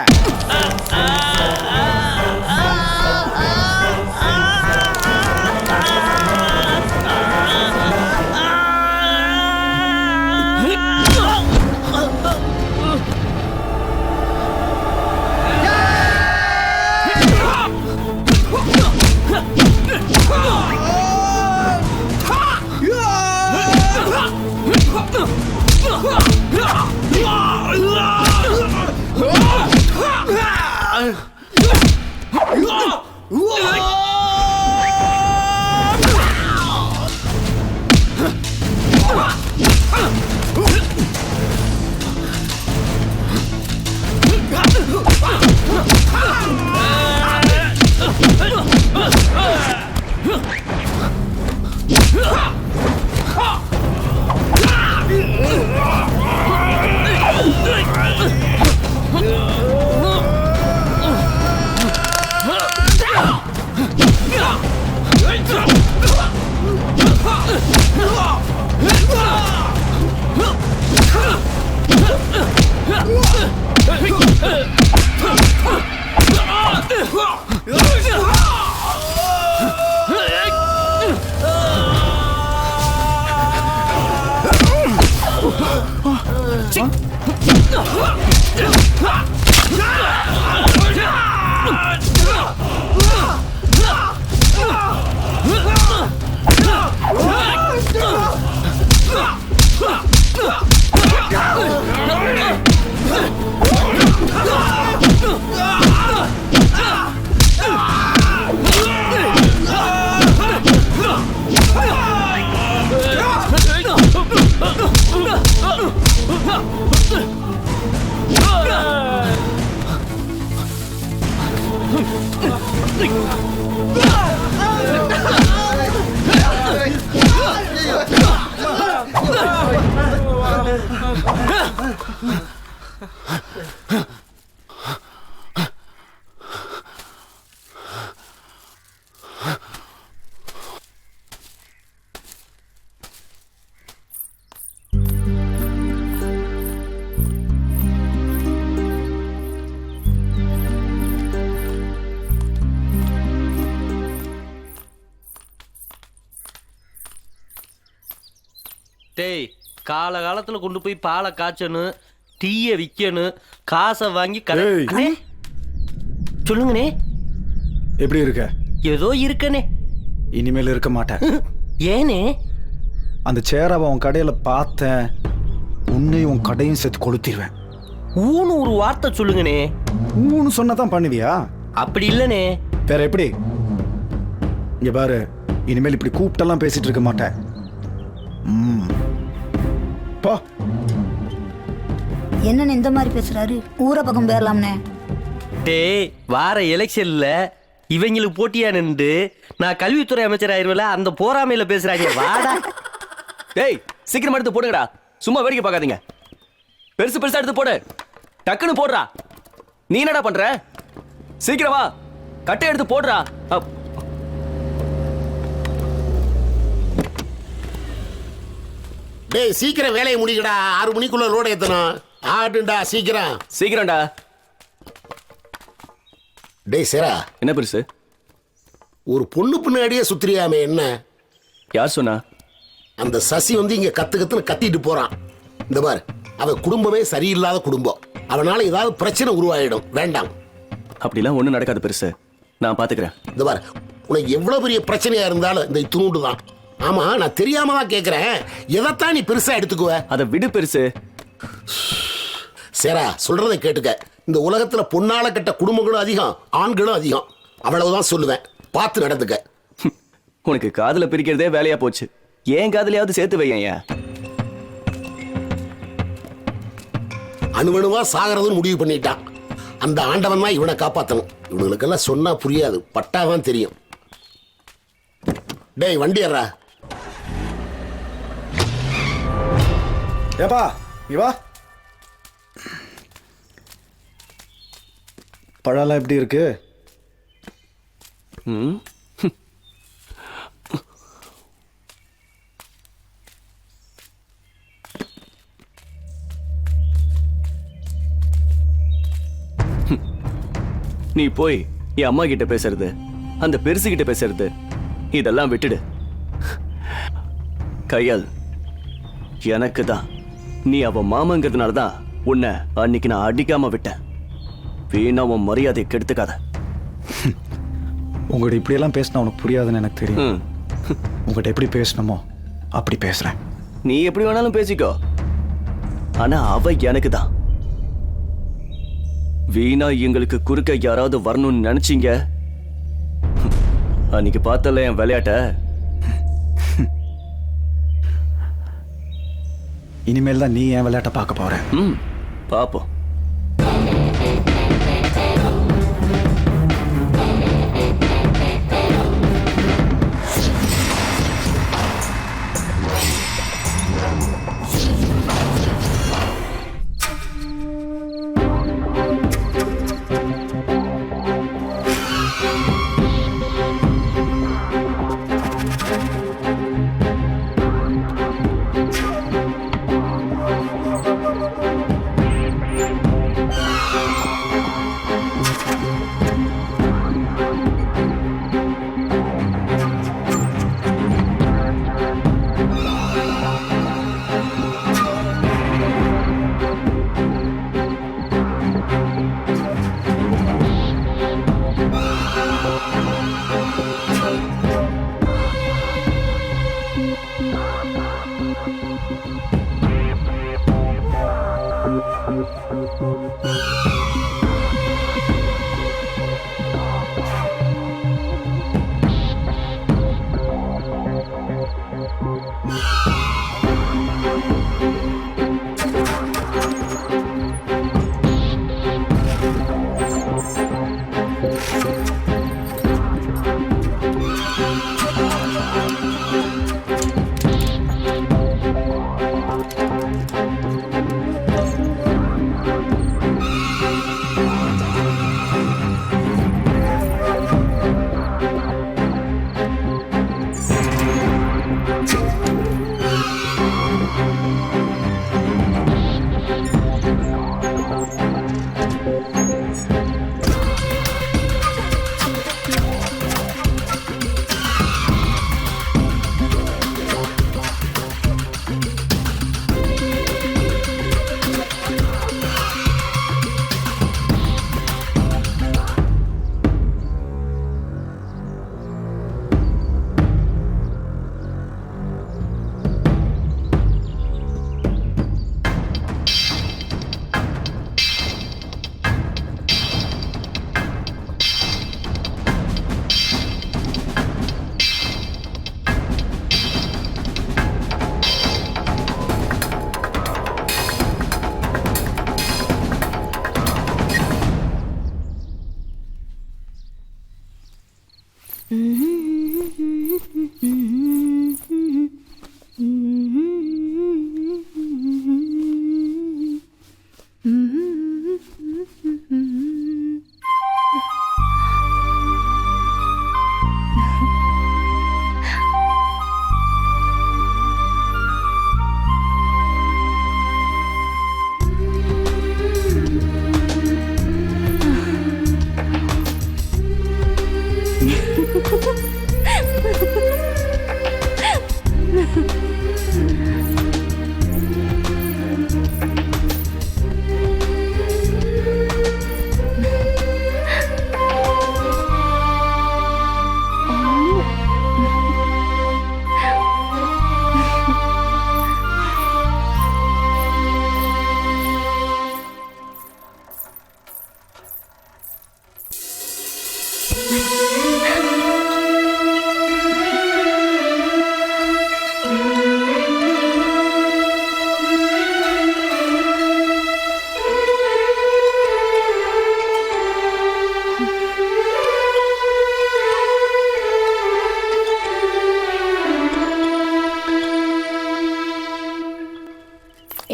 டேய் காலகாலத்துல கொண்டு போய் பாலை காய்ச்சணும், டீயை விற்கணும், காசை வாங்கி அண்ணே சொல்லுங்கண்ணே.
எப்படி இருக்க?
ஏதோ இருக்கனே.
இனிமேல் இருக்க மாட்டேன்.
ஏனே?
அந்த சேராவை உன் கடையில பார்த்தேன், உன்னையும் உன் கடையும் சேர்த்து கொளுத்திடுவேன்.
ஊன்னு ஒரு வார்த்தை சொல்லுங்கண்ணே.
ஊன்னு சொன்னதான் பண்ணுவியா?
அப்படி இல்லனே.
வேற எப்படி? இங்க பாரு, இனிமேல் இப்படி கூப்பிட்டெல்லாம் பேசிட்டு இருக்க மாட்டேன். போ.
என்னன்னு இந்த மாதிரி பேசுறாரு? ஊரை பக்கம் போயிடலாம்னே.
டேய் வார எலெக்ஷன்ல இவங்களுக்கு போட்டியா நின்று நான் கல்வித்துறை அமைச்சர் ஆயிருவேல, அந்த போராமையில பேசுறாங்க. வாடா.
டேய் சீக்கிரம் எடுத்து போடுங்கடா, சும்மா வேடிக்கை பார்க்காதீங்க. பெருசு பெருசா எடுத்து போடு, டக்குன்னு போடுறா. நீ என்னடா பண்ற? சீக்கிரம் வா, கட்டை எடுத்து போடுறா.
டேய் சீக்கிரம் வேலையை முடிக்கடா, 6 மணிக்குள்ள லோட ஏத்தணும். ஆடுண்டா சீக்கிரம்.
சீக்கிரம்டா.
டேய் சேரா,
என்ன பெருசு?
ஒரு பொண்ணு பின்னாடியே சுத்திரியாமே, என்ன?
யார் சொன்னா?
அந்த சசி வந்து இங்க கத்துன்னு கத்திட்டு போறான். இந்த பார், அவ குடும்பமே சரியில்லாத குடும்பம். அவனால ஏதாவது பிரச்சனை உருவாயிடும். வேண்டாம்.
அப்படிலாம் ஒண்ணும் நடக்காது பெருசு, நான் பாத்துக்கிறேன்.
இந்த பார், உனக்கு எவ்வளவு பெரிய பிரச்சனையா இருந்தாலும் இந்த இத்துணூண்டு தான். ஆமா, நான் தெரியாம தான் கேக்குறேன். எதைத்தான் நீ பெருசா எடுத்துக்குவ?
அதை விடு பெருசு.
சேரா, சொல்றதை கேட்டுக்க. இந்த உலகத்துல பொண்ணால கட்ட குடும்பங்களும் அதிகம், ஆண்களும் அதிகம். அவ்வளவுதான் சொல்லுவேன். பார்த்து நடந்துக்க.
உனக்கு காதல பிரிக்கிறதே வேலையா போச்சு, ஏன் காதலையாவது சேர்த்து வையேன்.
அணுவணுவா சாகிறதுன்னு முடிவு பண்ணிட்டான். அந்த ஆண்டவன் தான் இவனை காப்பாற்றணும். இவனுங்களுக்கெல்லாம் சொன்னா புரியாது, பட்டாதான் தெரியும். டேய் வண்டி ஏறா.
ஏப்பா நீ வா. பழம்லாம் எப்படி இருக்கு?
நீ போய் என் அம்மா கிட்ட பேசுறது, அந்த பெருசு கிட்ட பேசுறது, இதெல்லாம் விட்டுடு. கையால் எனக்கு தான், நீ அவ மாமங்கிறதுனால தான் உன்னை அன்னைக்கு நான் அடிக்காம விட்டேன். வீணா உன் மரியாதையை கெடுத்துக்காத.
உங்கள்கிட்ட இப்படியெல்லாம் பேசினா உனக்கு புரியாதுன்னு எனக்கு தெரியும். உங்கள்கிட்ட எப்படி பேசணுமோ அப்படி பேசுறேன்.
நீ எப்படி வேணாலும் பேசிக்கோ, ஆனா அவ எனக்கு தான். வீணா எங்களுக்கு குறுக்க யாராவது வரணும்னு நினைச்சீங்க, அன்னைக்கு பார்த்தல என் விளையாட்ட.
இனிமேல் தான் நீ என் விளையாட்ட பார்க்க போற.
பாப்போம்.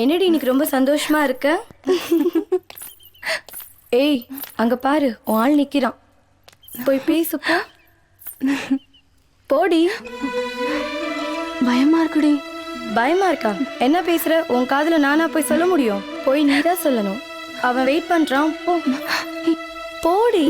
என்னடி இன்னைக்கு ரொம்ப சந்தோஷமா இருக்க? ஏய் அங்க பாரு உன் ஆள் நிக்கிறான், போய் பேசுப்போ. போடி. பயமா இருக்குடி. பயமா இருக்கா? என்ன பேசுற? உன் காதுல நானா போய் சொல்ல முடியும்? போய் நீதான் சொல்லணும். அவன் வெயிட் பண்றான், போ. போடி.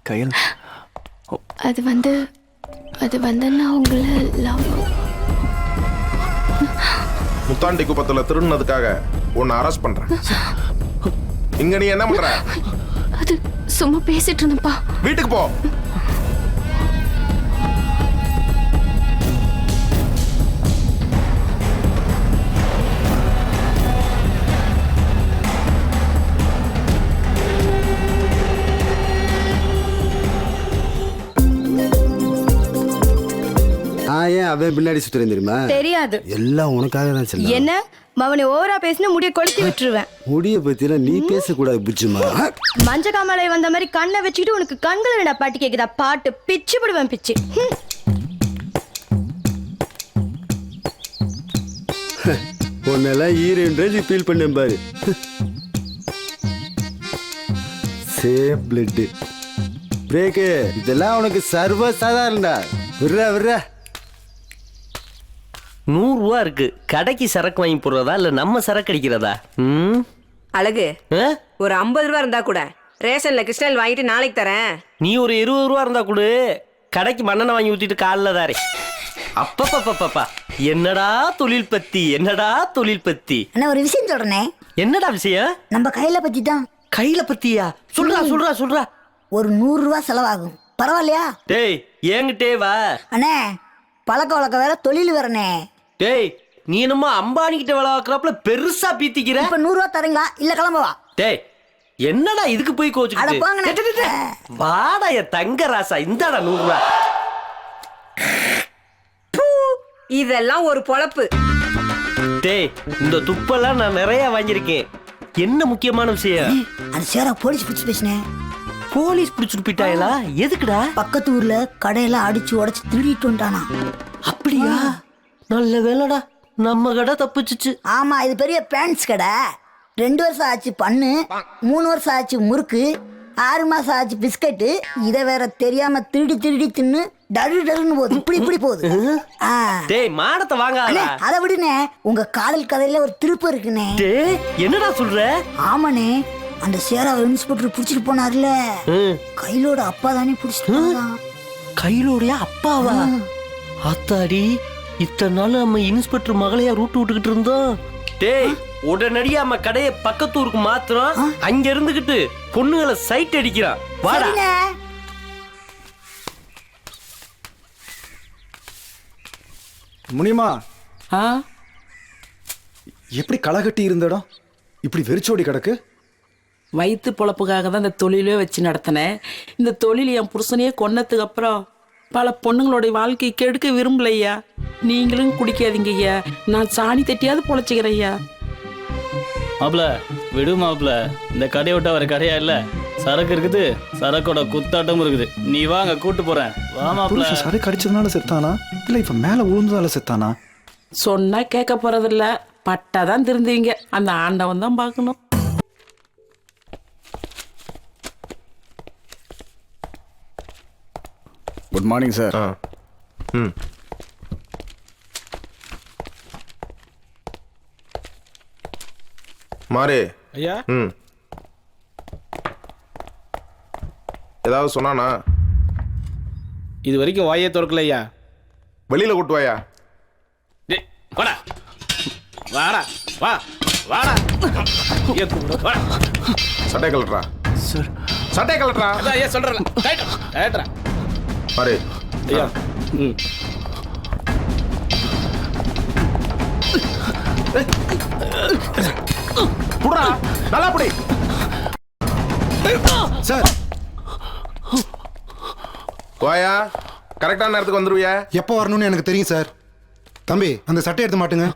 கையல்
அது வந்து நான் உங்களை லவ்.
முத்தாண்டி குப்பத்துல திருடுனதுக்காக உன்னை அரெஸ்ட் பண்றேன். இங்க நீ என்ன பண்ற?
அது சும்மா பேசிட்டு இருந்தப்பா.
வீட்டுக்கு போ.
ஏன் அவன் பின்னாடி சுத்துறேன் தெரியுமா?
தெரியாது.
எல்லாம் உனக்காக தான் செல்லம்.
என்ன மவனை ஓவரா பேசினா முடிய கொளுத்தி விட்டுருவேன்.
முடிய பத்திலாம் நீ பேசக்கூடாது புச்சுமா.
மஞ்ச காமலை வந்த மாதிரி கண்ணை வச்சுக்கிட்டு உனக்கு கண்கள் என்னடா பாட்டு கேக்குதா? பாட்டு பிச்சு விடுவேன் பிச்சு.
உன்னெல்லாம் ஈரேஜ் ஃபீல் பண்ணேன் பாரு. சேம் பிளட் பிரேக்கு இதெல்லாம் உனக்கு சர்வ சாதாரணடா. விடுறா
100 ரூபா இருக்கு. கடைக்கு சரக்கு வாங்கி போடுறதா இல்ல நம்ம சரக்கு அடிக்கிறதா?
அழகு ஒரு 50 ரூபா இருந்தா கூட ரேஷன்ல கிருஷ்ணல் வாங்கிட்டு நாளைக்கு தரேன்.
நீ ஒரு 20 ரூபா இருந்தா கூட கடைக்கு மண்ணெண்ணை வாங்கி ஊத்திட்டு காலில் தாரே. அப்பப்பப்பப்பா என்னடா தொழில் பத்தி, என்னடா தொழில் பத்தி.
அண்ணா ஒரு விஷயம் சொல்றேனே.
என்னடா விஷயம்?
நம்ம கையில பத்தி தான்.
கையில பத்தியா? சொல்றா.
ஒரு 100 ரூபா செலவாகும், பரவாயில்லையா?
டேய் என்கிட்டே வா
அண்ணே. பழக்க வழக்க வேற, தொழில் வேறனே.
டேய் நீ என்னமோ அம்பானி கிட்ட வேலை பார்க்கறப்பல பெருசா பீத்திக்கிற.
இப்ப 100 ரூபா தரீங்களா இல்ல கிளம்பவா?
டேய் என்னடா இதுக்கு போய் கோச்சுக்கிட்டு? வாடா என் தங்க ராசா, இந்தாடா 100 ரூபா.
இதெல்லாம் ஒரு பொழப்பு.
டேய் இந்த துப்பெல்லாம் நான் நிறைய வாங்கியிருக்கேன். என்ன முக்கியமான விஷயம்?
அது சேரா போலீஸ் பிடிச்சு பேசினேன்.
போலீஸ் பிடிச்சிட்டு போயிட்டாங்களா? எதுக்குடா?
பக்கத்து ஊர்ல கடையெல்லாம் அடிச்சு உடைச்சு திருடிட்டு வந்துட்டானா.
அப்படியா? நல்ல வேலைடா, நம்ம கடை தப்பிச்சிச்சு.
ஆமா, இது பெரிய பேண்ட்ஸ் கடை. 2 வருஷம் ஆச்சு பண்ணு, 3 வருஷம் ஆச்சு முறுக்கு, 6 மாசம் ஆச்சு பிஸ்கட்டு. இதை வேற தெரியாம திருடி தின்னு டருன்னு போகுது. இப்படி போகுது.
டேய் மானத்தை வாங்காத.
அதை விடுனே, உங்க காதல் கதையில ஒரு திருப்பம் இருக்குனே.
டேய் என்னடா சொல்ற?
ஆமாண்ணே, அந்த சேராவை இன்ஸ்பெக்டர் புடிச்சிட்டு போனார்ல, கையிலோட அப்பா தானே புடிச்சிட்டு போனான்.
கையிலோடைய அப்பாவா? அத்தாடி, இத்தனை நாள் நம்ம இன்ஸ்பெக்டர் மகளையா ரூட்டு விட்டுக்கிட்டு இருந்தோம். டேய் உடனடியா நம்ம கடையை பக்கத்தூருக்கு மாத்திரம். அங்க இருந்துகிட்டு பொண்ணுகளை சைட் அடிக்கிறான். வாடா.
முனியம்மா, எப்படி களை கட்டி இருந்த இடம் இப்படி வெறிச்சோடி கிடக்கு?
வயிற்று பொழப்புக்காக தான் இந்த தொழிலே வச்சு நடத்தினேன். இந்த தொழில் என் புருஷனையே கொன்னதுக்கு அப்புறம் பல பொண்ணுங்களுடைய வாழ்க்கை கெடுக்க விரும்பலையா. நீங்களும் குடிக்காதீங்க ஐயா, நான் சாணி தட்டியாவது பொழைச்சிக்கிறேன் ஐயா.
மாப்பிள விடு மாப்பிள, இந்த கடையை விட்டா வர கடையா இல்ல, சரக்கு இருக்குது, சரக்கோட குத்தாட்டமும் இருக்குது. நீ வாங்க கூட்டு போறேன், வா மாப்பிள.
சரக்கு அடிச்சதுனால செத்தானா இல்ல இப்ப மேல விழுந்ததால செத்தானா?
சொன்னா கேட்க போறதில்ல, பட்டாதான் திருந்துவீங்க. அந்த ஆண்டவன் தான் பார்க்கணும்.
Good morning sir.
ம் மாறே.
ஐயா.
ம் ஏதாவது சொன்னானா?
இது வரைக்கும் வாயே திறக்கல ஐயா.
வெளியில கூட்டு வாயா.
டேய் வாடா வாடா வா வாடா.
சட்டை கலட்டுறா
சார்,
சட்டை கலட்டுறா.
அதான் ஐயா சொல்றேன், கேட்டுறா
மாறே.
ஐயா. ம்
புடுறா, நல்லா புடி
சார்.
வாயா, கரெக்டான நேரத்துக்கு வந்துருவியா?
எப்போ வரணும்னு எனக்கு தெரியும் சார். தம்பி அந்த சட்டை எடுத்து மாட்டுங்க.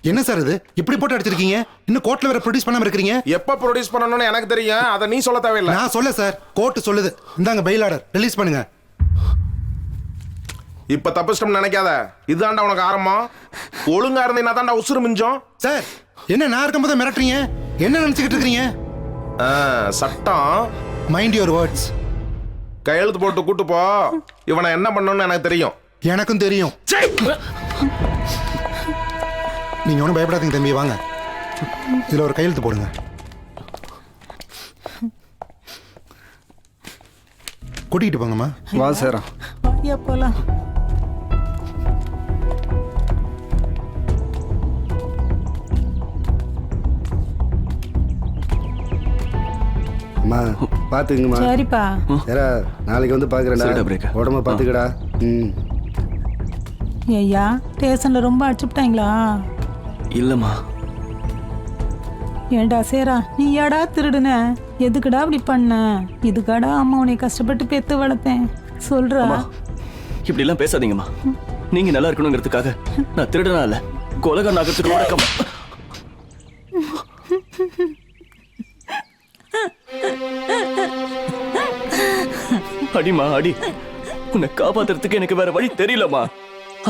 என்ன சார் இது இப்படி போட்டு அடிச்சிருக்கீங்க? இன்னும் கோர்ட்ல வேற ப்ரொடியூஸ் பண்ணாம இருக்கீங்க.
எப்ப ப்ரொடியூஸ் பண்ணணும்னு எனக்கு தெரியும், அதை நீ சொல்ல தேவையில்லை.
நான் சொல்ல சார், கோர்ட் சொல்லுது. இந்தாங்க பெயில் ஆர்டர், ரிலீஸ் பண்ணுங்க.
இப்ப தப்பிச்சிட்டோம்னு நினைக்காத, இதுதான்டா உனக்கு ஆரம்பம். ஒழுங்கா இருந்தீங்கன்னா தான்டா உசுறு மிஞ்சம்.
சார் என்ன நான் இருக்கும்போது மிரட்டுறீங்க? என்ன நினைச்சுக்கிட்டு இருக்கீங்க?
சட்டம்.
Mind your words.
கையெழுத்து போட்டு கூட்டு போ. இவனை என்ன பண்ணணும்னு எனக்கு தெரியும்.
எனக்கும் தெரியும். நீங்க ஒன்றும் பயப்படாதீங்க தம்பி, வாங்க இதுல ஒரு கையெழுத்து போடுங்க. கூட்டிகிட்டு போங்கம்மா.
வா சார்.
போலாம்.
அம்மா பாத்துக்குங்கம்மா.
சரிப்பா.
ஏரா நாளைக்கு வந்து பாக்குறேன்டா. உடம்ப பாத்துக்கடா. ம்.
ஐயா ஸ்டேஷன்ல ரொம்ப அடிச்சுட்டாங்களா?
இல்லம்மா.
ஏண்டா சேரா, நீ ஏடா திருடுன? எதுக்குடா அப்படி பண்ண? இதுக்காடா அம்மா உன்னை கஷ்டப்பட்டு பெத்து வளர்த்தேன். சொல்றா.
இப்படி எல்லாம் பேசாதீங்கம்மா. நீங்க நல்லா இருக்கணுங்கிறதுக்காக நான் திருடனா இல்ல, கொலகாரன் ஆகிறதுக்கு வழக்கம். அடிமா அடி. உன்னை காப்பாத்துறதுக்கு எனக்கு வேற வழி தெரியலம்மா.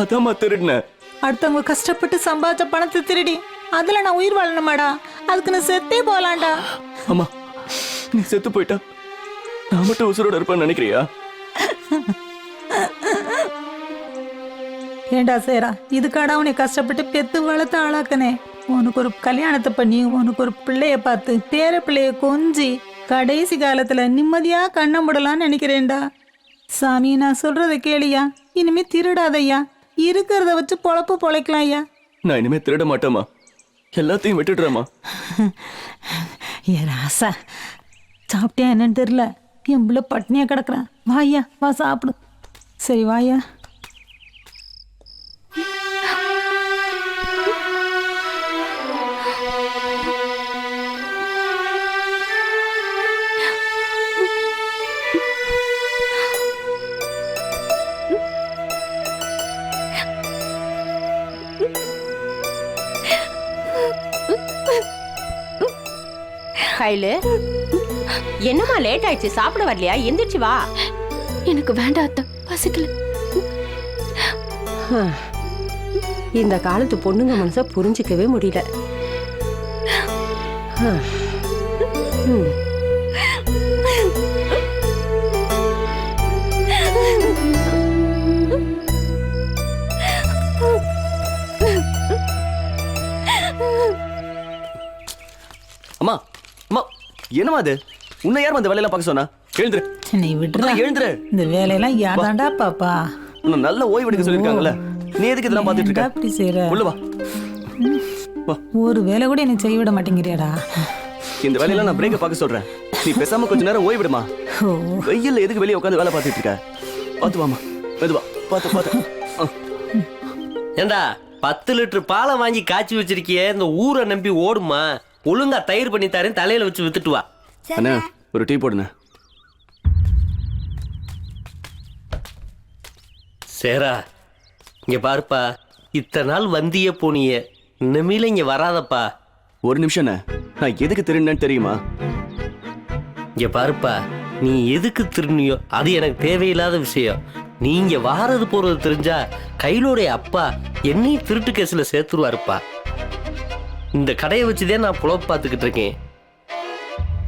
அதாம்மா திருடினேன்.
அடுத்தவங்க கஷ்டப்பட்டு சம்பாதிச்ச பணத்தை திருடி அதுல நான் உயிர் வாழணுமாடா? அதுக்கு நான் செத்தே போலாம்டா.
அம்மா நீ செத்து போயிட்டா நான் மட்டும் உசுரோட இருப்பேன்னு நினைக்கிறியா?
ஏண்டா சேரா, இதுக்காடா உன்னை கஷ்டப்பட்டு பெத்து வளர்த்து ஆளாக்கனே. உனக்கு ஒரு கல்யாணத்தை பண்ணி உனக்கு ஒரு பிள்ளைய பார்த்து பேர பிள்ளைய கொஞ்சி கடைசி காலத்துல நிம்மதியா கண்ண முடலான்னு நினைக்கிறேன்டா. சாமி நான் சொல்றதை கேளியா, இனிமே திருடாதையா, இருக்கிறத வச்சு பொழப்பு பொழைக்கலாம் ஐயா.
நான் இனிமே திருட மாட்டேம்மா, எல்லாத்தையும் விட்டுடுறேம்மா.
ஏ ராசா, சாப்பிட்டியா என்னன்னு தெரியல, என் பிள்ளை பட்னியா கிடக்குறான். வாயா வா சாப்பிடு. சரி வாயா.
கையில என்னம்மா லேட் ஆயிடுச்சு, சாப்பிட வரலையா? எந்திரிச்சு வா.
எனக்கு வேண்டாம் அத்தை, பசிக்கல.
இந்த காலத்து பொண்ணுங்க மனச புரிஞ்சிக்கவே முடியல.
அம்மா அம்மா என்னம்மா அது? உன்னை யாரும் அந்த வேலையெல்லாம் பார்க்க சொன்னா? எழுந்துரு.
நீ விட்டுற.
எழுந்துரு.
இந்த வேலையெல்லாம் யாதாண்டா பாப்பா?
உன்னை நல்ல ஓய்வு எடுக்க சொல்லிருக்காங்கல்ல, நீ எதுக்கு இதெல்லாம் பார்த்துட்டு இருக்க?
அப்படி செய்யற.
உள்ள வா.
ஒரு வேலை கூட எனக்கு செய்ய விட மாட்டேங்கிறியாடா.
இந்த வேலையெல்லாம் நான் பிரேக்க பார்க்க சொல்றேன், நீ பேசாம கொஞ்ச நேரம் ஓய்வு விடுமா. வெயில்ல எதுக்கு வெளியே உட்காந்து வேலை பார்த்துட்டு இருக்க? பார்த்து வாமா, மெதுவா பார்த்து பார்த்து.
ஏண்டா 10 லிட்டர் பாலை வாங்கி காய்ச்சி வச்சிருக்கிய, இந்த ஊரை நம்பி ஓடுமா? ஒழுங்கா தயிர் பண்ணி தரேன், தலையில வச்சு வித்துட்டு வா.
அண்ணா ஒரு டீ போடுண்ணே.
சேரா இங்க பாருப்பா, இத்தனை நாள் வந்திய போனிய, இனிமேல இங்க வராதப்பா.
ஒரு நிமிஷம்ண்ணே, நான் எதுக்கு திருடினேன்னு தெரியுமா?
இங்க பாருப்பா, நீ எதுக்கு திருநியோ அது எனக்கு தேவையில்லாத விஷயம். நீங்க வாரது போறது தெரிஞ்சா கையிலோடைய அப்பா என்னையும் திருட்டு கேஸ்ல சேர்த்துருவாருப்பா. இந்த கடையை வச்சுதான் நான் புலப்பு பார்த்துக்கிட்டு இருக்கேன்.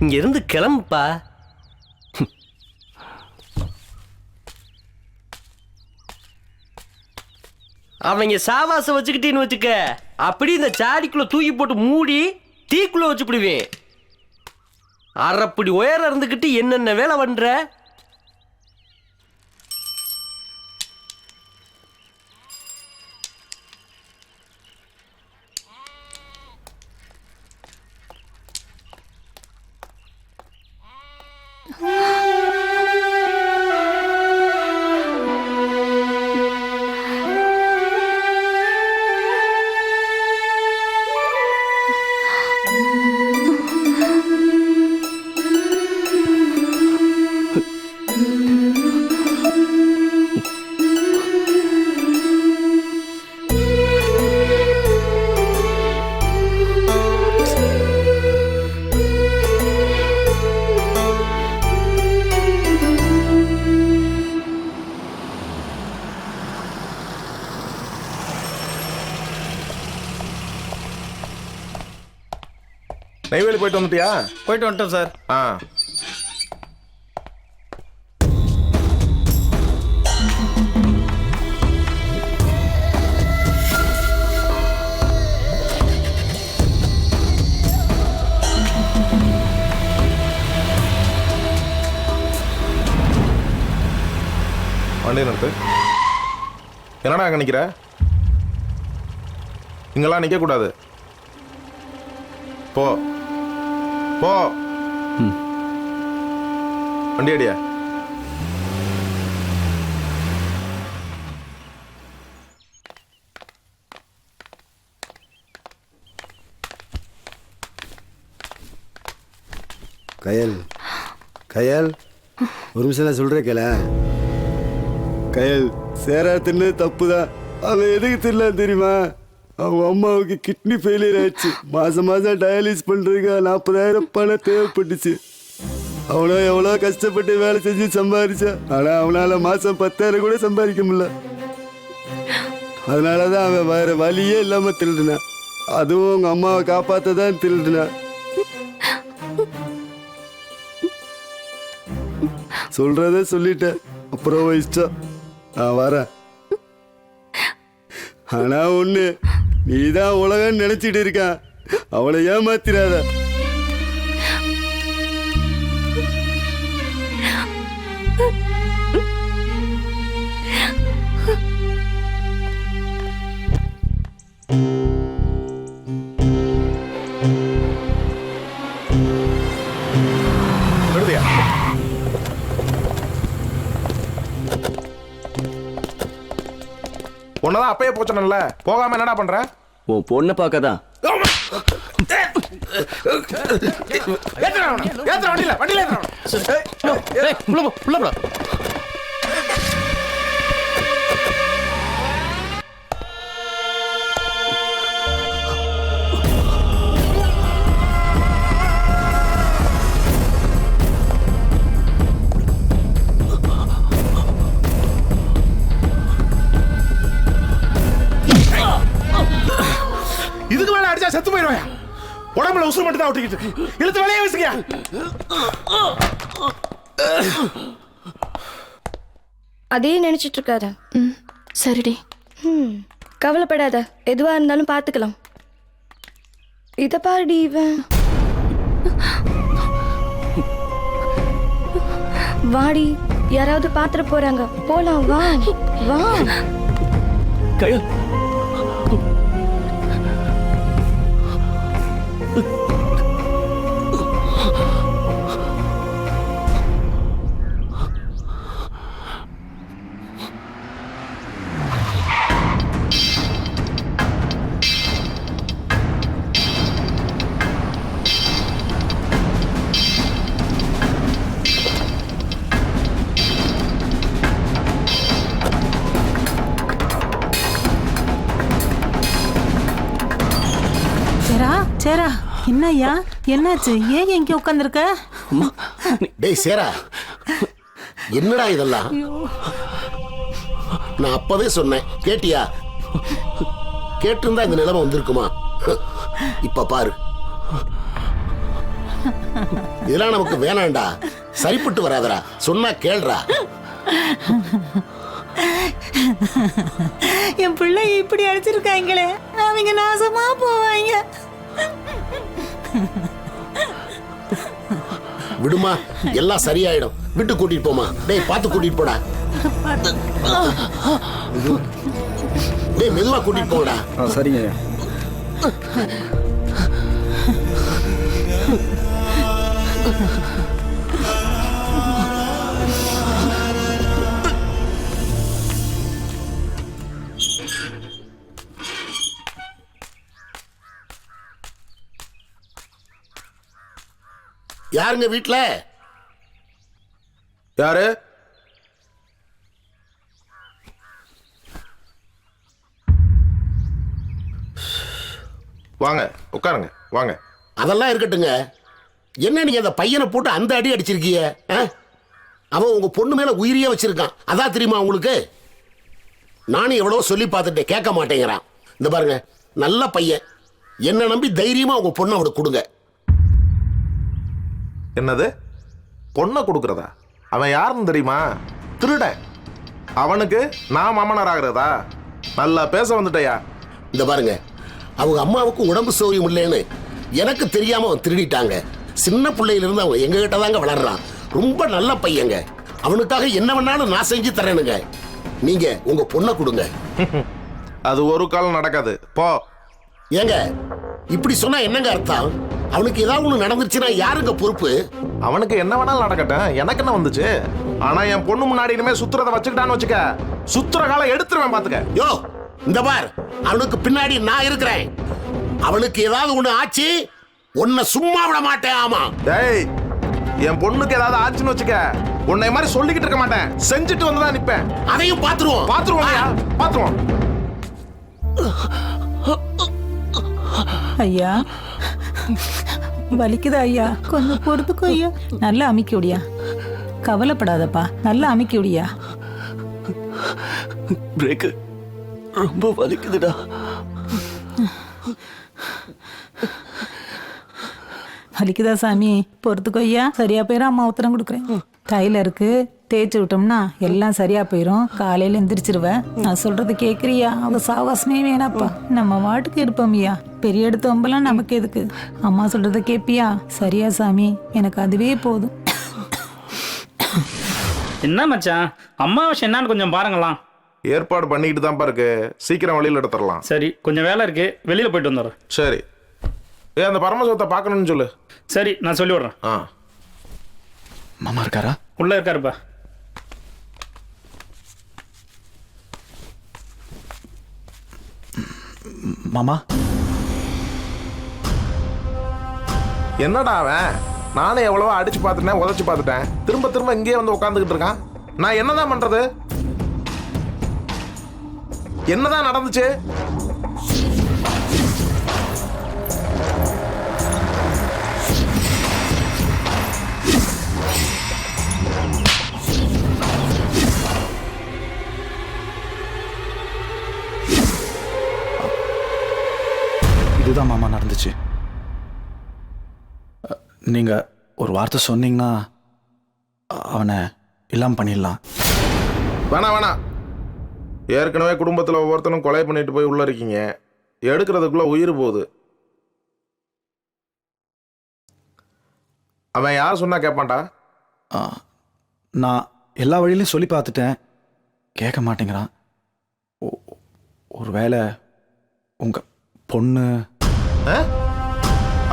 இங்க இருந்து கிளம்புப்பா. அவங்க சாவாசம் வச்சுக்கிட்டேன்னு வச்சுக்க, அப்படி இந்த சாடிக்குள்ள தூக்கி போட்டு மூடி தீக்குள்ள வச்சுப்பிடுவேன். அரைப்படி உயரம் இருந்துக்கிட்டு என்னென்ன வேலை பண்ற?
நெய்வேலி போயிட்டு வந்துட்டியா?
போயிட்டு வந்துட்டேன் சார்.
வண்டி நிறுத்து. என்னடா அங்கே நிற்கிற? இங்கெல்லாம் நிற்கக்கூடாது. போ போ. வண்டி அடியா.
கயல் கயல் ஒரு நிமிஷம் நான் சொல்கிறேன் கேள. கயல் சேரா தின்னு தப்பு தான். அவன் எதுக்கு தின்னலாம் தெரியுமா? அவங்க அம்மாவுக்கு கிட்னி ஃபெயிலியர் ஆயிடுச்சு. மாதம் மாதம் டயாலிஸ் பண்ணுறதுக்கு 40,000 பணம் தேவைப்பட்டுச்சு. அவனோ எவ்வளோ கஷ்டப்பட்டு வேலை செஞ்சு சம்பாதிச்சான். ஆனால் அவனால் மாதம் 10,000 கூட சம்பாதிக்க முடியல. அதனால தான் அவன் வேறு வழியே இல்லாமல் திருடினான். அதுவும் அவங்க அம்மாவை காப்பாற்ற தான் திருடினான். சொல்றத சொல்லிட்டேன், அப்புறம் இஷ்டம். நான் வரேன். ஆனா ஒண்ணு, நீதான் உலகம் நினைச்சிட்டு இருக்கான், அவளை ஏமாத்திராத.
பொண்ணதான் அப்பயே போச்சனல்ல, போகாம என்னடா பண்ற?
உன் பொண்ணை பார்க்கதான்.
இதுக்கு மேல அடிச்சா செத்து போயிடுவேன். உடம்புல உசுறு மட்டும் தான் ஒட்டிக்கிட்டு இருக்கு. இழுத்து வெளியே வீசுங்க.
அதே நினைச்சிட்டு இருக்காத. சரிடி. கவலைப்படாத, எதுவா இருந்தாலும் பார்த்துக்கலாம். இத பாருடி, இவன் வாடி, யாராவது பாத்திர போறாங்க, போலாம் வா வா.
கயல்
சேரா என்னய்யா என்னாச்சு ஏன் இங்க உட்காந்துருக்க?
டேய் சேரா, என்னடா இதெல்லாம்? நான் அப்பவே சொன்னேன், கேட்டியா? கேட்டிருந்தா இந்த நிலைமை வந்திருக்குமா? இப்ப பாரு, இதெல்லாம் நமக்கு வேணாண்டா, சரிப்பட்டு வராதடா. சொன்னா கேள்றா.
என் பிள்ளை இப்படி அடிச்சிருக்காங்களே, அவங்க நாசமா போவாங்க.
விடுமா, எல்லாம் சரியாயிடும். விட்டு கூட்டிட்டு போமா. டேய் பார்த்து கூட்டிட்டு போடா. டேய் மெதுவா கூட்டிட்டு போடா.
சரிங்க.
யாருங்க வீட்டுல?
யாரு? வாங்க உட்காருங்க வாங்க.
அதெல்லாம் இருக்கட்டுங்க. என்ன நீங்க அந்த பையனை போட்டு அந்த அடி அடிச்சிருக்கீங்க? அவன் உங்க பொண்ணு மேல உயிரியே வச்சிருக்கான். அதான் தெரியுமா உங்களுக்கு? நானும் எவ்வளவோ சொல்லி பார்த்துட்டேன், கேட்க மாட்டேங்கிறான். இந்த பாருங்க, நல்ல பையன், என்ன நம்பி தைரியமா உங்க பொண்ணை அவனுக்கு கொடுங்க.
என்னது பொண்ணை கொடுக்கறதா? அவன் யாருன்னு தெரியுமா? திருடன். அவனுக்கு நான் மாமனார் ஆகிறதா? நல்லா பேச வந்துட்டயா.
இந்த பாருங்க, அவங்க அம்மாவுக்கு உடம்பு சௌரியம் இல்லைன்னு எனக்கு தெரியாம அவன் திருடிட்டாங்க. சின்ன பிள்ளையிலிருந்து அவன் எங்க கிட்ட தாங்க வளர்றான். ரொம்ப நல்ல பையங்க. அவனுக்காக என்ன வேணாலும் நான் செஞ்சு தரேனுங்க. நீங்க உங்க பொண்ணை கொடுங்க.
அது ஒரு காலம் நடக்காது. போ.
ஏங்க இப்படி சொன்னா என்னங்க அர்த்தம்? அவனுக்கு ஏதாவது ஒண்ணு நடந்துச்சுன்னா யாருங்க பொறுப்பு?
அவனுக்கு என்ன வேணாலும் நடக்கட்டும், எனக்கு என்ன வந்துச்சு? ஆனா என் பொண்ணு முன்னாடி இனிமே சுத்துறத வச்சுக்கிட்டான்னு வச்சுக்க, சுத்துற காலம் எடுத்துருவேன் பாத்துக்க.
யோ இந்த பார், அவனுக்கு பின்னாடி நான் இருக்கிறேன். அவனுக்கு ஏதாவது ஒண்ணு ஆச்சு, உன்னை சும்மா விட மாட்டேன். ஆமா
டேய், என் பொண்ணுக்கு ஏதாவது ஆச்சுன்னு வச்சுக்க, உன்னை மாதிரி சொல்லிக்கிட்டு இருக்க மாட்டேன், செஞ்சுட்டு வந்துதான் நிப்பேன்.
அதையும் பாத்துருவோம்.
பாத்துருவோம்.
ஐயா வலிக்குதா ஐயா? கொஞ்சம் பொறுத்துக்கோ ஐயா. நல்லா அமுக்கி விடியா, கவலைப்படாதப்பா, நல்லா அமுக்கி விடியா.
பிரேக்கு ரொம்ப வலிக்குதுடா.
வலிக்குதா சாமி? பொறுத்துக்கோ ஐயா, சரியா போயிடும். அம்மா உத்தரம் கொடுக்குறேன். கையில இருக்கு, தேய்ச்சி விட்டோம்னா எல்லாம் சரியா போயிடும். காலையில எந்திரிச்சிருவேன். நான் சொல்றது கேக்குறியா? அவங்க சாவாசமே வேணாப்பா, நம்ம வாட்டுக்கு இருப்போம் ஐயா. பெரிய எடுத்து வம்பெல்லாம் நமக்கு எதுக்கு? அம்மா சொல்றத கேப்பியா? சரியா சாமி? எனக்கு அதுவே போதும்.
என்ன மச்சான், அம்மாவாசை என்னன்னு கொஞ்சம் பாருங்களாம்.
ஏற்பாடு பண்ணிக்கிட்டு தான் இருக்கு, சீக்கிரம் வழியில் எடுத்துடலாம்.
சரி, கொஞ்சம் வேலை இருக்கு, வெளியில போயிட்டு வந்துடுறேன்.
சரி. அந்த பரமசிவத்தை பார்க்கணும்னு சொல்லு.
சரி, நான் சொல்லி விடுறேன்.
மாமா இருக்காரா?
உள்ள இருக்காருப்பா.
மாமா
என்னடா அவன்? நானே எவ்வளவோ அடிச்சு பார்த்துட்டேன், உதச்சு பார்த்துட்டேன், திரும்ப திரும்ப இங்கேயே வந்து உட்காந்துக்கிட்டு இருக்கான். நான் என்னதான் பண்றது? என்னதான் நடந்துச்சு?
இதுதான் மாமா நடந்துச்சு. நீங்க ஒரு வார்த்தை சொன்னீங்கன்னா அவனை இல்லாம பண்ணிடலாம்.
வேணாம். ஏற்கனவே குடும்பத்தில் ஒவ்வொருத்தனும் கொலை பண்ணிட்டு போய் உள்ள இருக்கீங்க, எடுக்கிறதுக்குள்ள உயிர் போகுது. அவன் யார் சொன்னா கேட்பான்டா?
நான் எல்லா வழியிலையும் சொல்லி பார்த்துட்டேன், கேட்க மாட்டேங்கிறான். ஒருவேளை உங்க பொண்ணு?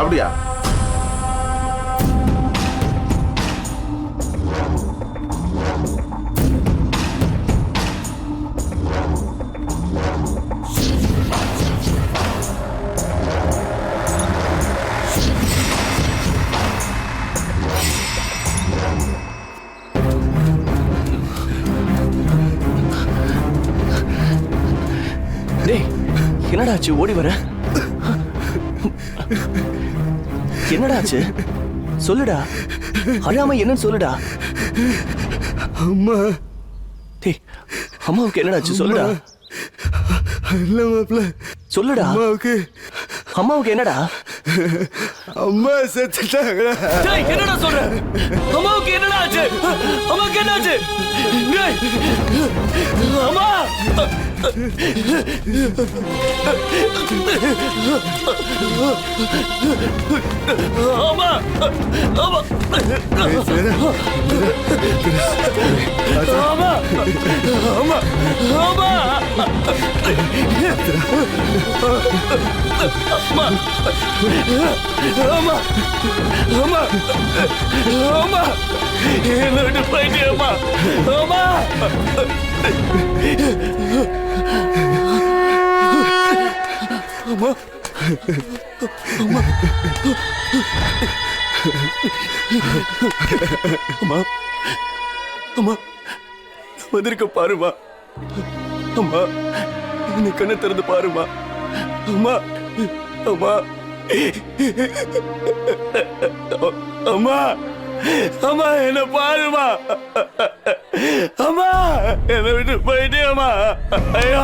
அப்படியா?
டேய், என்னடா ஆச்சு? ஓடி வர. என்னடா ஆச்சு? சொல்லுடா. அழாம என்னன்னு சொல்லுடா.
அம்மா.
டேய், அம்மாவுக்கு என்னடா ஆச்சு? சொல்லுடா.
இல்ல மாப்ள.
சொல்லுடா. அம்மாவுக்கு என்னடா?
அம்மா செத்துட்டாங்கடா.
டேய், என்னடா சொல்ற? அம்மாவுக்கு என்னடா ஆச்சு? அம்மாவுக்கு என்ன ஆச்சு? டேய், அம்மா. அம்மா. அம்மா. அம்மா. அம்மா. அம்மா. அம்மா. அம்மா. அம்மா. அம்மா. என்ன விட்டு போயிட்டியம்மா. அம்மா. அம்மா. அம்மா. அம்மா. அம்மா. வந்திருக்க பாருமா. அம்மா, நீ கண்ணை திறந்து பாருமா. அம்மா. அம்மா. அம்மா. அம்மா, என்ன பாருமா. அம்மா, என்னை விட்டு போயிட்டேம்மா. ஐயோ.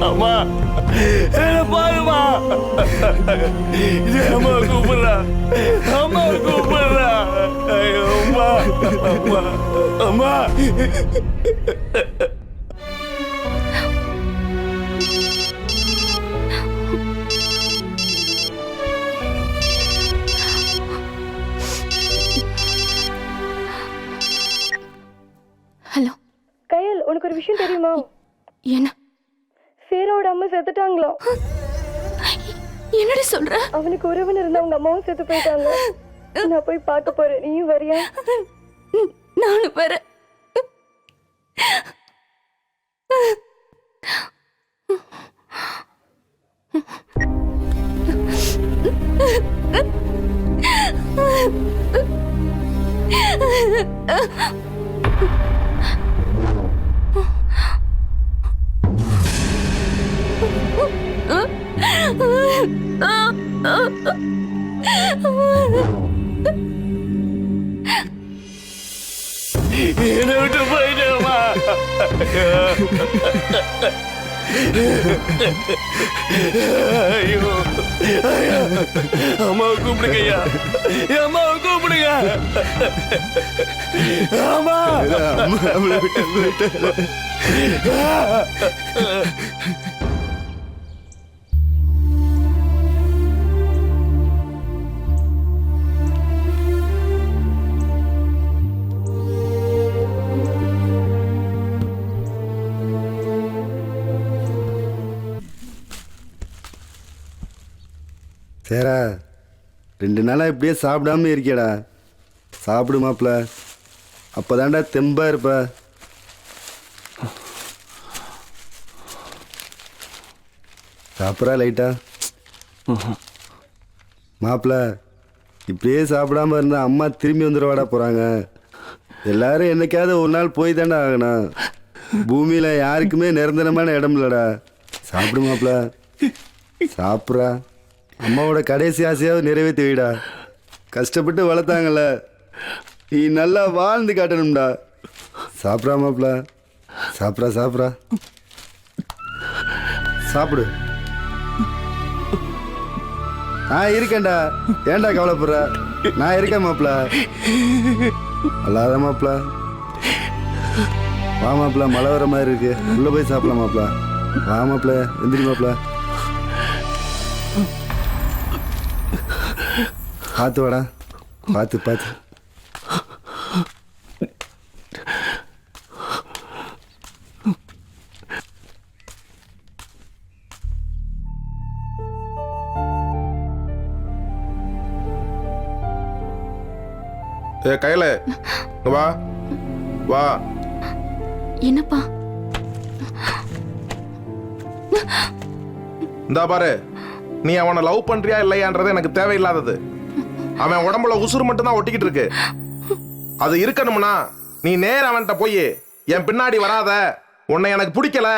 அம்மா, என்ன பாருமா. அம்மா கூப்பிடுறா. அம்மா கூப்பிடுறா. ஐயோ அம்மா. அம்மா. அம்மா.
ஹலோ கயல், உனக்கு ஒரு விஷயம் தெரியுமா? என்ன? சேரோட அம்மா செத்துட்டாங்களா? என்னடி சொல்ற? அவனுக்கு உறவுன்னு இருந்த அவங்க அம்மாவும் செத்து போயிட்டாங்க. நான் போய் பார்க்க போறேன், நீயும் வரியா? நானும் வரேன்.
என்னை விட்டு போயிட்டேம்மா. ஐயோ. அம்மாவை கூப்பிடுங்க ஐயா. அம்மாவை கூப்பிடுங்க. அம்மா.
அவளை விட்டு போயிட்டாங்க. சேரா, 2 நாளாக இப்படியே சாப்பிடாம இருக்கியடா. சாப்பிடு மாப்ள, அப்போதான்டா தெம்பா இருப்ப. சாப்பிட்றா லைட்டா. மாப்ள, இப்படியே சாப்பிடாம இருந்தா அம்மா திரும்பி வந்துடுவாடா போகிறாங்க. எல்லாரும் என்னைக்காவது ஒரு நாள் போய் தாண்டா ஆகணும். பூமியில் யாருக்குமே நிரந்தரமான இடம் இல்லைடா. சாப்பிடு மாப்ள, சாப்பிட்றா. அம்மாவோட கடைசி ஆசையாவது நிறைவேற்றி வைடா. கஷ்டப்பட்டு வளர்த்தாங்கல்ல, நீ நல்லா வாழ்ந்து காட்டணும்டா. சாப்பிட்றா மாப்ள, சாப்பிட்றா. சாப்பிட்றா. சாப்பிடு. நான் இருக்கேன்டா, ஏன்டா கவலைப்படுற? நான் இருக்கேன் மாப்ள. அல்லாத மாப்ள. வா மாப்ள, மழை வர மாதிரி இருக்கு, உள்ள போய் சாப்பிடலாம் மாப்ள. வா மாப்ள, எந்திரி மாப்ள. பார்த்து வாடா, பார்த்து பார்த்து.
கையில வா வா.
என்னப்பா?
இந்தா பாரு, நீ அவனை லவ் பண்றியா இல்லையான்றது எனக்கு தேவையில்லாதது. அவன் உடம்புல உசுறு மட்டும் தான் ஒட்டிக்கிட்டு இருக்கு. அது இருக்கணும்னா நீ நேர அவன்கிட்ட போய் என் பின்னாடி வராத, உன்னை எனக்கு பிடிக்கல,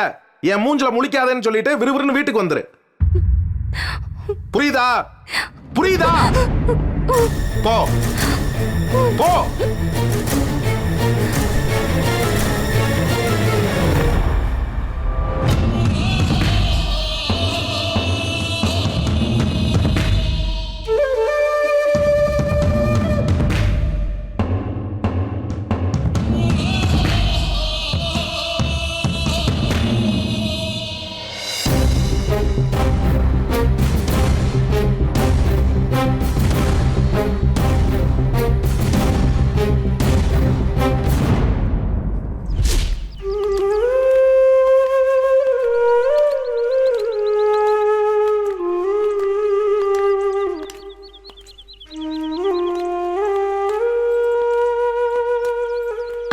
என் மூஞ்சில முழிக்காதேன்னு சொல்லிட்டு விறுவிறுன்னு வீட்டுக்கு வந்துரு. புரியுதா? புரியுதா? போ போ.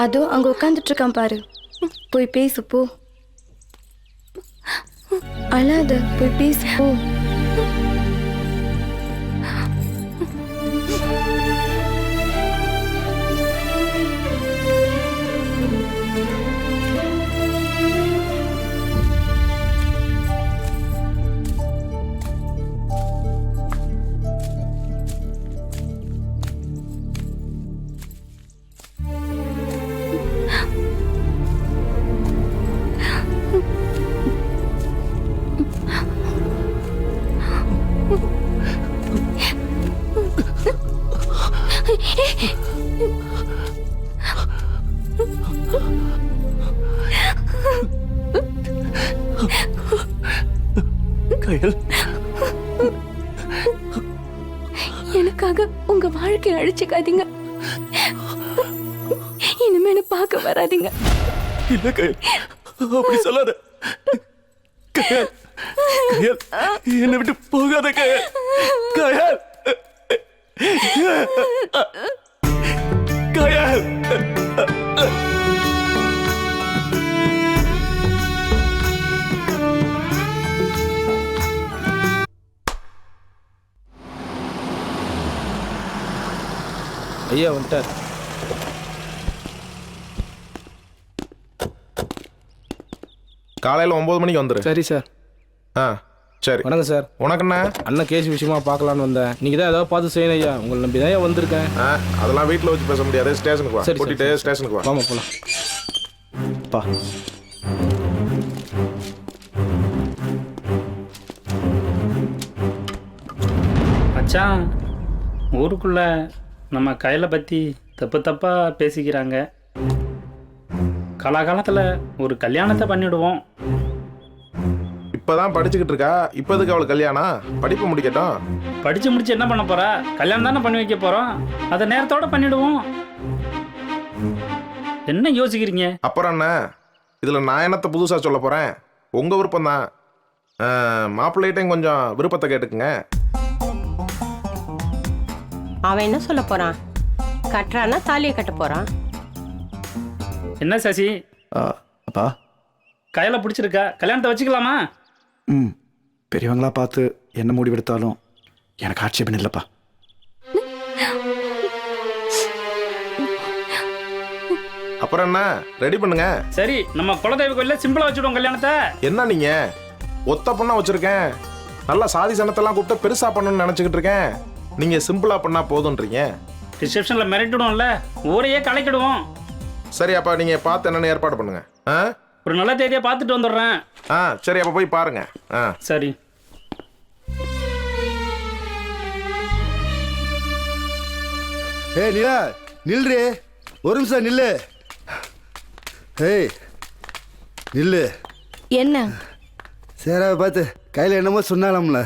அதோ அங்க உட்காந்துட்டு இருக்கான் பாரு, போய் பேசு போ. அழாத, போய் பேசு போ. கயல், எனக்காக உங்க வாழ்க்கையை அழிச்சுக்காதீங்க. இனிமே என்ன பார்க்க வராதீங்க.
இல்ல கயல், அப்படி சொல்லாத கயல். கயல், என்னை விட்டு போகாத கயல். கயல், கயல்.
ஐயா வந்துட்டார்.
காலையில் 9 மணிக்கு வந்துரு.
சரி சார்.
ஆ சரி.
வணக்கம் சார்.
உனக்குண்ணா?
அண்ணன் கேஸ் விஷயமா பார்க்கலான்னு வந்தேன். நீங்கள் தான் ஏதாவது பார்த்து செய்யணும் ஐயா. உங்களை நம்பி தான் வந்திருக்கேன்.
அதெல்லாம் வீட்டில் வச்சு பேச முடியாது. ஸ்டேஷனுக்கு வா.
சரி,
கூட்டிட்டு ஸ்டேஷனுக்கு வா.
ஆமாம் போகலாம்.
பா
மச்சான், ஊருக்குள்ள நம்ம கையில பற்றி தப்பு தப்பாக பேசிக்கிறாங்க. காலகாலத்தில் ஒரு கல்யாணத்தை பண்ணிவிடுவோம்.
இப்பதான் படிச்சுக்கிட்டு இருக்கா. இப்போதுக்கு அவளுக்கு கல்யாணம்? படிப்பு முடிக்கட்டும்.
படித்து முடிச்சு என்ன பண்ண போகிறா? கல்யாணம் தானே பண்ணி வைக்க போகிறோம். அதை நேரத்தோடு பண்ணிவிடுவோம். என்ன யோசிக்கிறீங்க?
அப்புறம் என்ன, இதில் நான் என்னத்தை புதுசாக சொல்ல போகிறேன்? உங்கள் விருப்பம் தான். மாப்பிள்ளைகிட்டையும் கொஞ்சம் விருப்பத்தை கேட்டுக்குங்க.
அவன் என்ன சொல்ல போறான்? கட்டுறானா தாலியை கட்ட போறான்?
என்ன சசி,
அப்பா
கையில் பிடிச்சிருக்கா? கல்யாணத்தை வச்சுக்கலாமா?
ம், பெரியவங்களா பார்த்து என்ன முடிவெடுத்தாலும் எனக்கு ஆட்சேபம் இல்லைப்பா.
அப்புறம் என்ன, ரெடி பண்ணுங்க.
சரி, நம்ம குலதெய்வ கோயிலில் சிம்பிளாக வச்சுடுவோம் கல்யாணத்தை.
என்ன நீங்க ஒத்த பொண்ணா வச்சிருக்கேன், நல்லா சாதி சனத்தெல்லாம் கூப்பிட்டு பெருசா பண்ணணும்னு நினைச்சுக்கிட்டு இருக்கேன். நீங்க சிம்பிளா பண்ணா போதுன்றீங்க.
ரிசப்ஷனில் மிரட்டிடுவோம்ல, ஊரையே கலைக்கிடுவோம்.
சரி, அப்ப நீங்க பார்த்து என்னன்னு ஏற்பாடு பண்ணுங்க.
ஒரு நல்ல தேதியை பார்த்துட்டு வந்துடுறேன்.
சரி, அப்ப போய் பாருங்க.
சரி.
ஏய் நிலா, நில்றே, ஒரு நிமிஷம் நில்லு. ஏய் நில்லு.
என்ன?
சேராவை பார்த்து கையில் என்னமோ சொன்னாலாம்ல,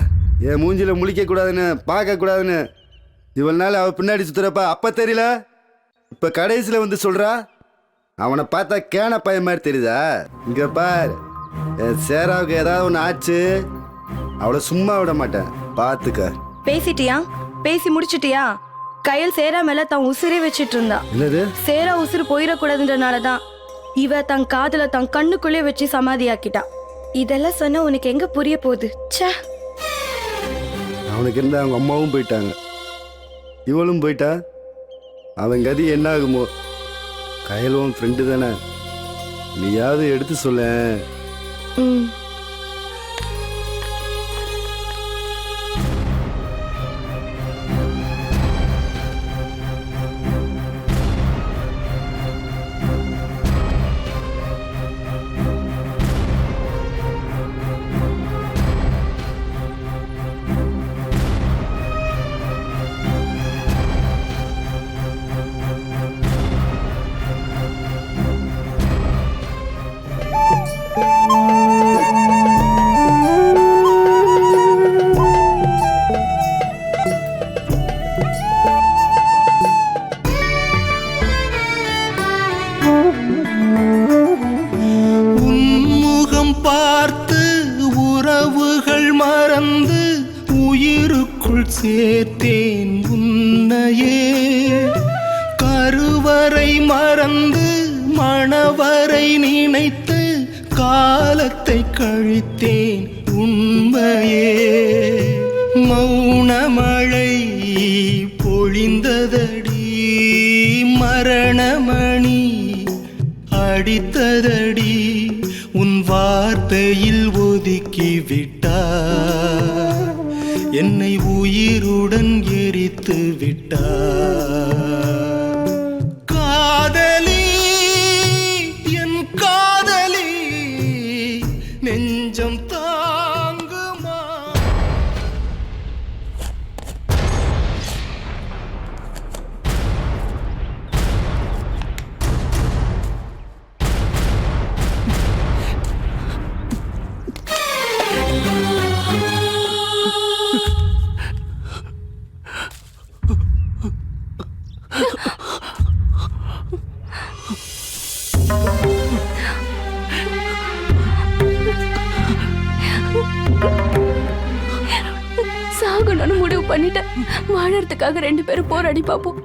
என் மூஞ்சில முழிக்க கூடாதுன்னு, பார்க்க கூடாதுன்னு. இவ்வளோ நாள் அவள் பின்னாடி சுத்துறப்ப அப்ப தெரியல, இப்போ கடைசியில் வந்து சொல்றா. அவனை பார்த்தா கேன பையன் மாதிரி தெரியுதா? இங்க பார், என் சேராவுக்கு ஏதாவது ஒன்று ஆச்சு, அவளை சும்மா விட மாட்டேன், பார்த்துக்க.
பேசிட்டியா? பேசி முடிச்சிட்டியா? கையில் சேரா மேல தான் உசிரே வச்சிட்டு இருந்தா.
என்னது?
சேரா உசுறு போயிடக்கூடாதுன்றனாலதான் இவ தன் காதல தன் கண்ணுக்குள்ளே வச்சு சமாதியாக்கிட்டா. இதெல்லாம் சொன்னா உனக்கு எங்க புரிய போகுது? ச்சே.
அவனுக்கு இருந்த அவங்க அம்மாவும் போயிட்டாங்க, இவளும் போயிட்டா. அவன் கதி என்ன ஆகுமோ? கையலும் ஃப்ரெண்டு தானே, நீயாவது எடுத்து சொல்ல.
உன்முகம் பார்த்து உறவுகள் மறந்து உயிருக்குள் சேர்த்தேன் உன்னையே. கருவறை மறந்து மணவரை நினைத்து காலத்தை கழித்தேன் உண்மையே. மௌனமழை பொழிந்ததடி, மரணமணி அடித்ததடி, உன் வார்த்தையில் ஒதுக்கி விட்டார், என்னை உயிருடன் எரித்து விட்டார். காதலி என் காதலி நெஞ்சம் தாங்குமா?
சாகணும்னு முடிவு பண்ணிட்டேன். வாழறதுக்காக 2 பேரும் போராடி பார்ப்போம்.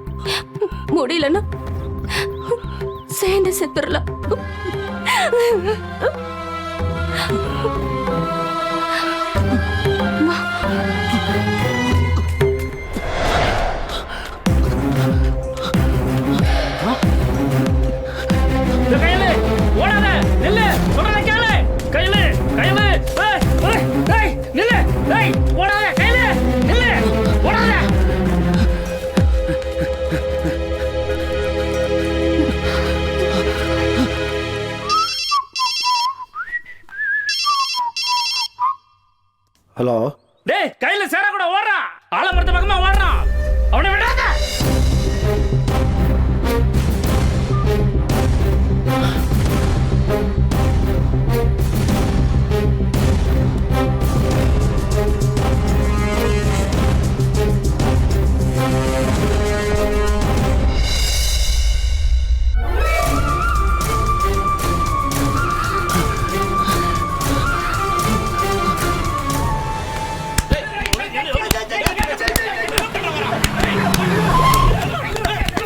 முடியலன்னா சேர்ந்து செத்துடலாம்.
கையில ஓடாத, நில்லு, சொல்றத கேளு. கையில கையில நில்லு, ஓடாத, கையில நில்லு, ஓடாத.
ஹலோ.
டேய், கையில சேர கூட ஓடுறா, ஆலமரத்து பக்கமா ஓடுறான், அவனை விடாத.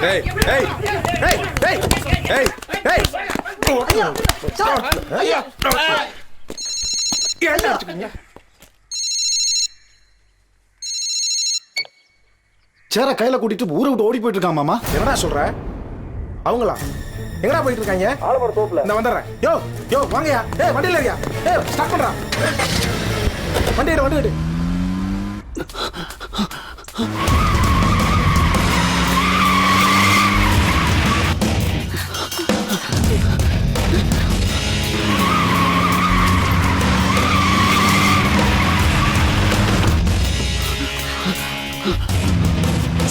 Hey, hey, hey, hey, hey, hey.
சேர கையில கூட்டிட்டு ஊரை விட்டு ஓடி போயிட்டு இருக்கான் மாமா.
என்னடா சொல்ற? அவங்களா எங்கடா போயிட்டு இருக்காங்க? ஆலமர தோப்புல. நான் வந்துடுறேன். யோ யோ வாங்கயா. ஏய் வண்டியில இருக்கியா? ஏய் ஸ்டார்ட் பண்றா. வண்டி எடு, வண்டி எடு.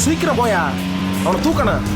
சீக்கிரம் போயா, அவனை தூக்கணும்.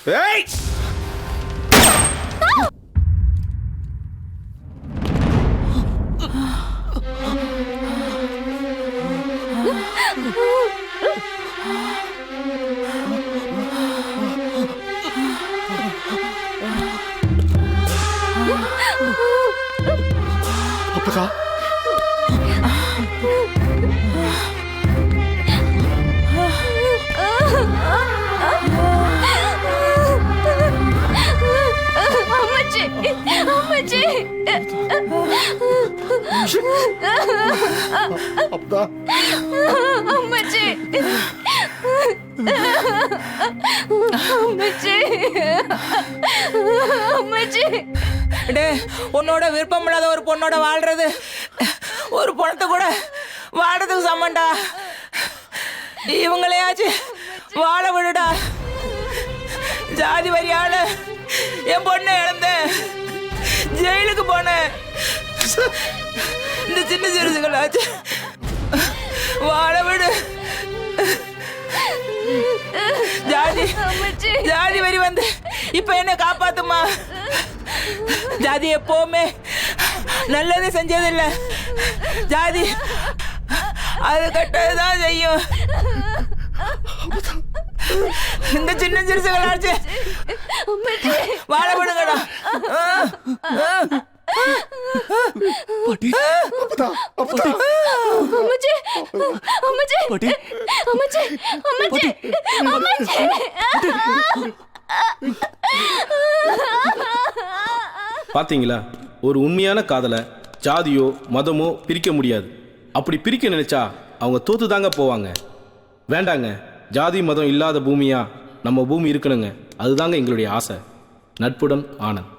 ஏய் அப்பதா
அம்மாச்சி அம்மாச்சி
அப்பதா
அம்மாச்சி அம்மாச்சி அம்மாச்சி
டே உன்னோட விருப்பம் இல்லாத ஒரு பொண்ணோட வாழ்றது ஒரு பொண்ணத்தை கூட வாழ்றதுக்கு சமண்டா. இவங்களையாச்சும் வாழ விடுடா. ஜாதி வரியால என் பொண்ணை இழந்தேன், ஜெயிலுக்கு போனேன். இந்த சின்ன சிறுசுகளாச்சு வாழ விடு. ஜாதி வரி வந்து இப்ப என்ன காப்பாத்துமா. ஜாதி எப்பவுமே நல்லது செஞ்சதில்ல, ஜாதி அது கட்டதான் செய்யும். இந்த சின்ன சிறுசுகளாச்சு வாழ விடுங்கடா.
அம்மாச்சி அம்மாச்சி அம்மாச்சி அம்மாச்சி அம்மாச்சி
பாத்தீங்களா, ஒரு உண்மையான காதலை ஜாதியோ மதமோ பிரிக்க முடியாது. அப்படி பிரிக்க நினைச்சா அவங்க தோத்து தாங்க போவாங்க. வேண்டாங்க, ஜாதி மதம் இல்லாத பூமியா நம்ம பூமி இருக்கணுங்க. அதுதாங்க எங்களுடைய ஆசை. நட்புடன் ஆனந்த்.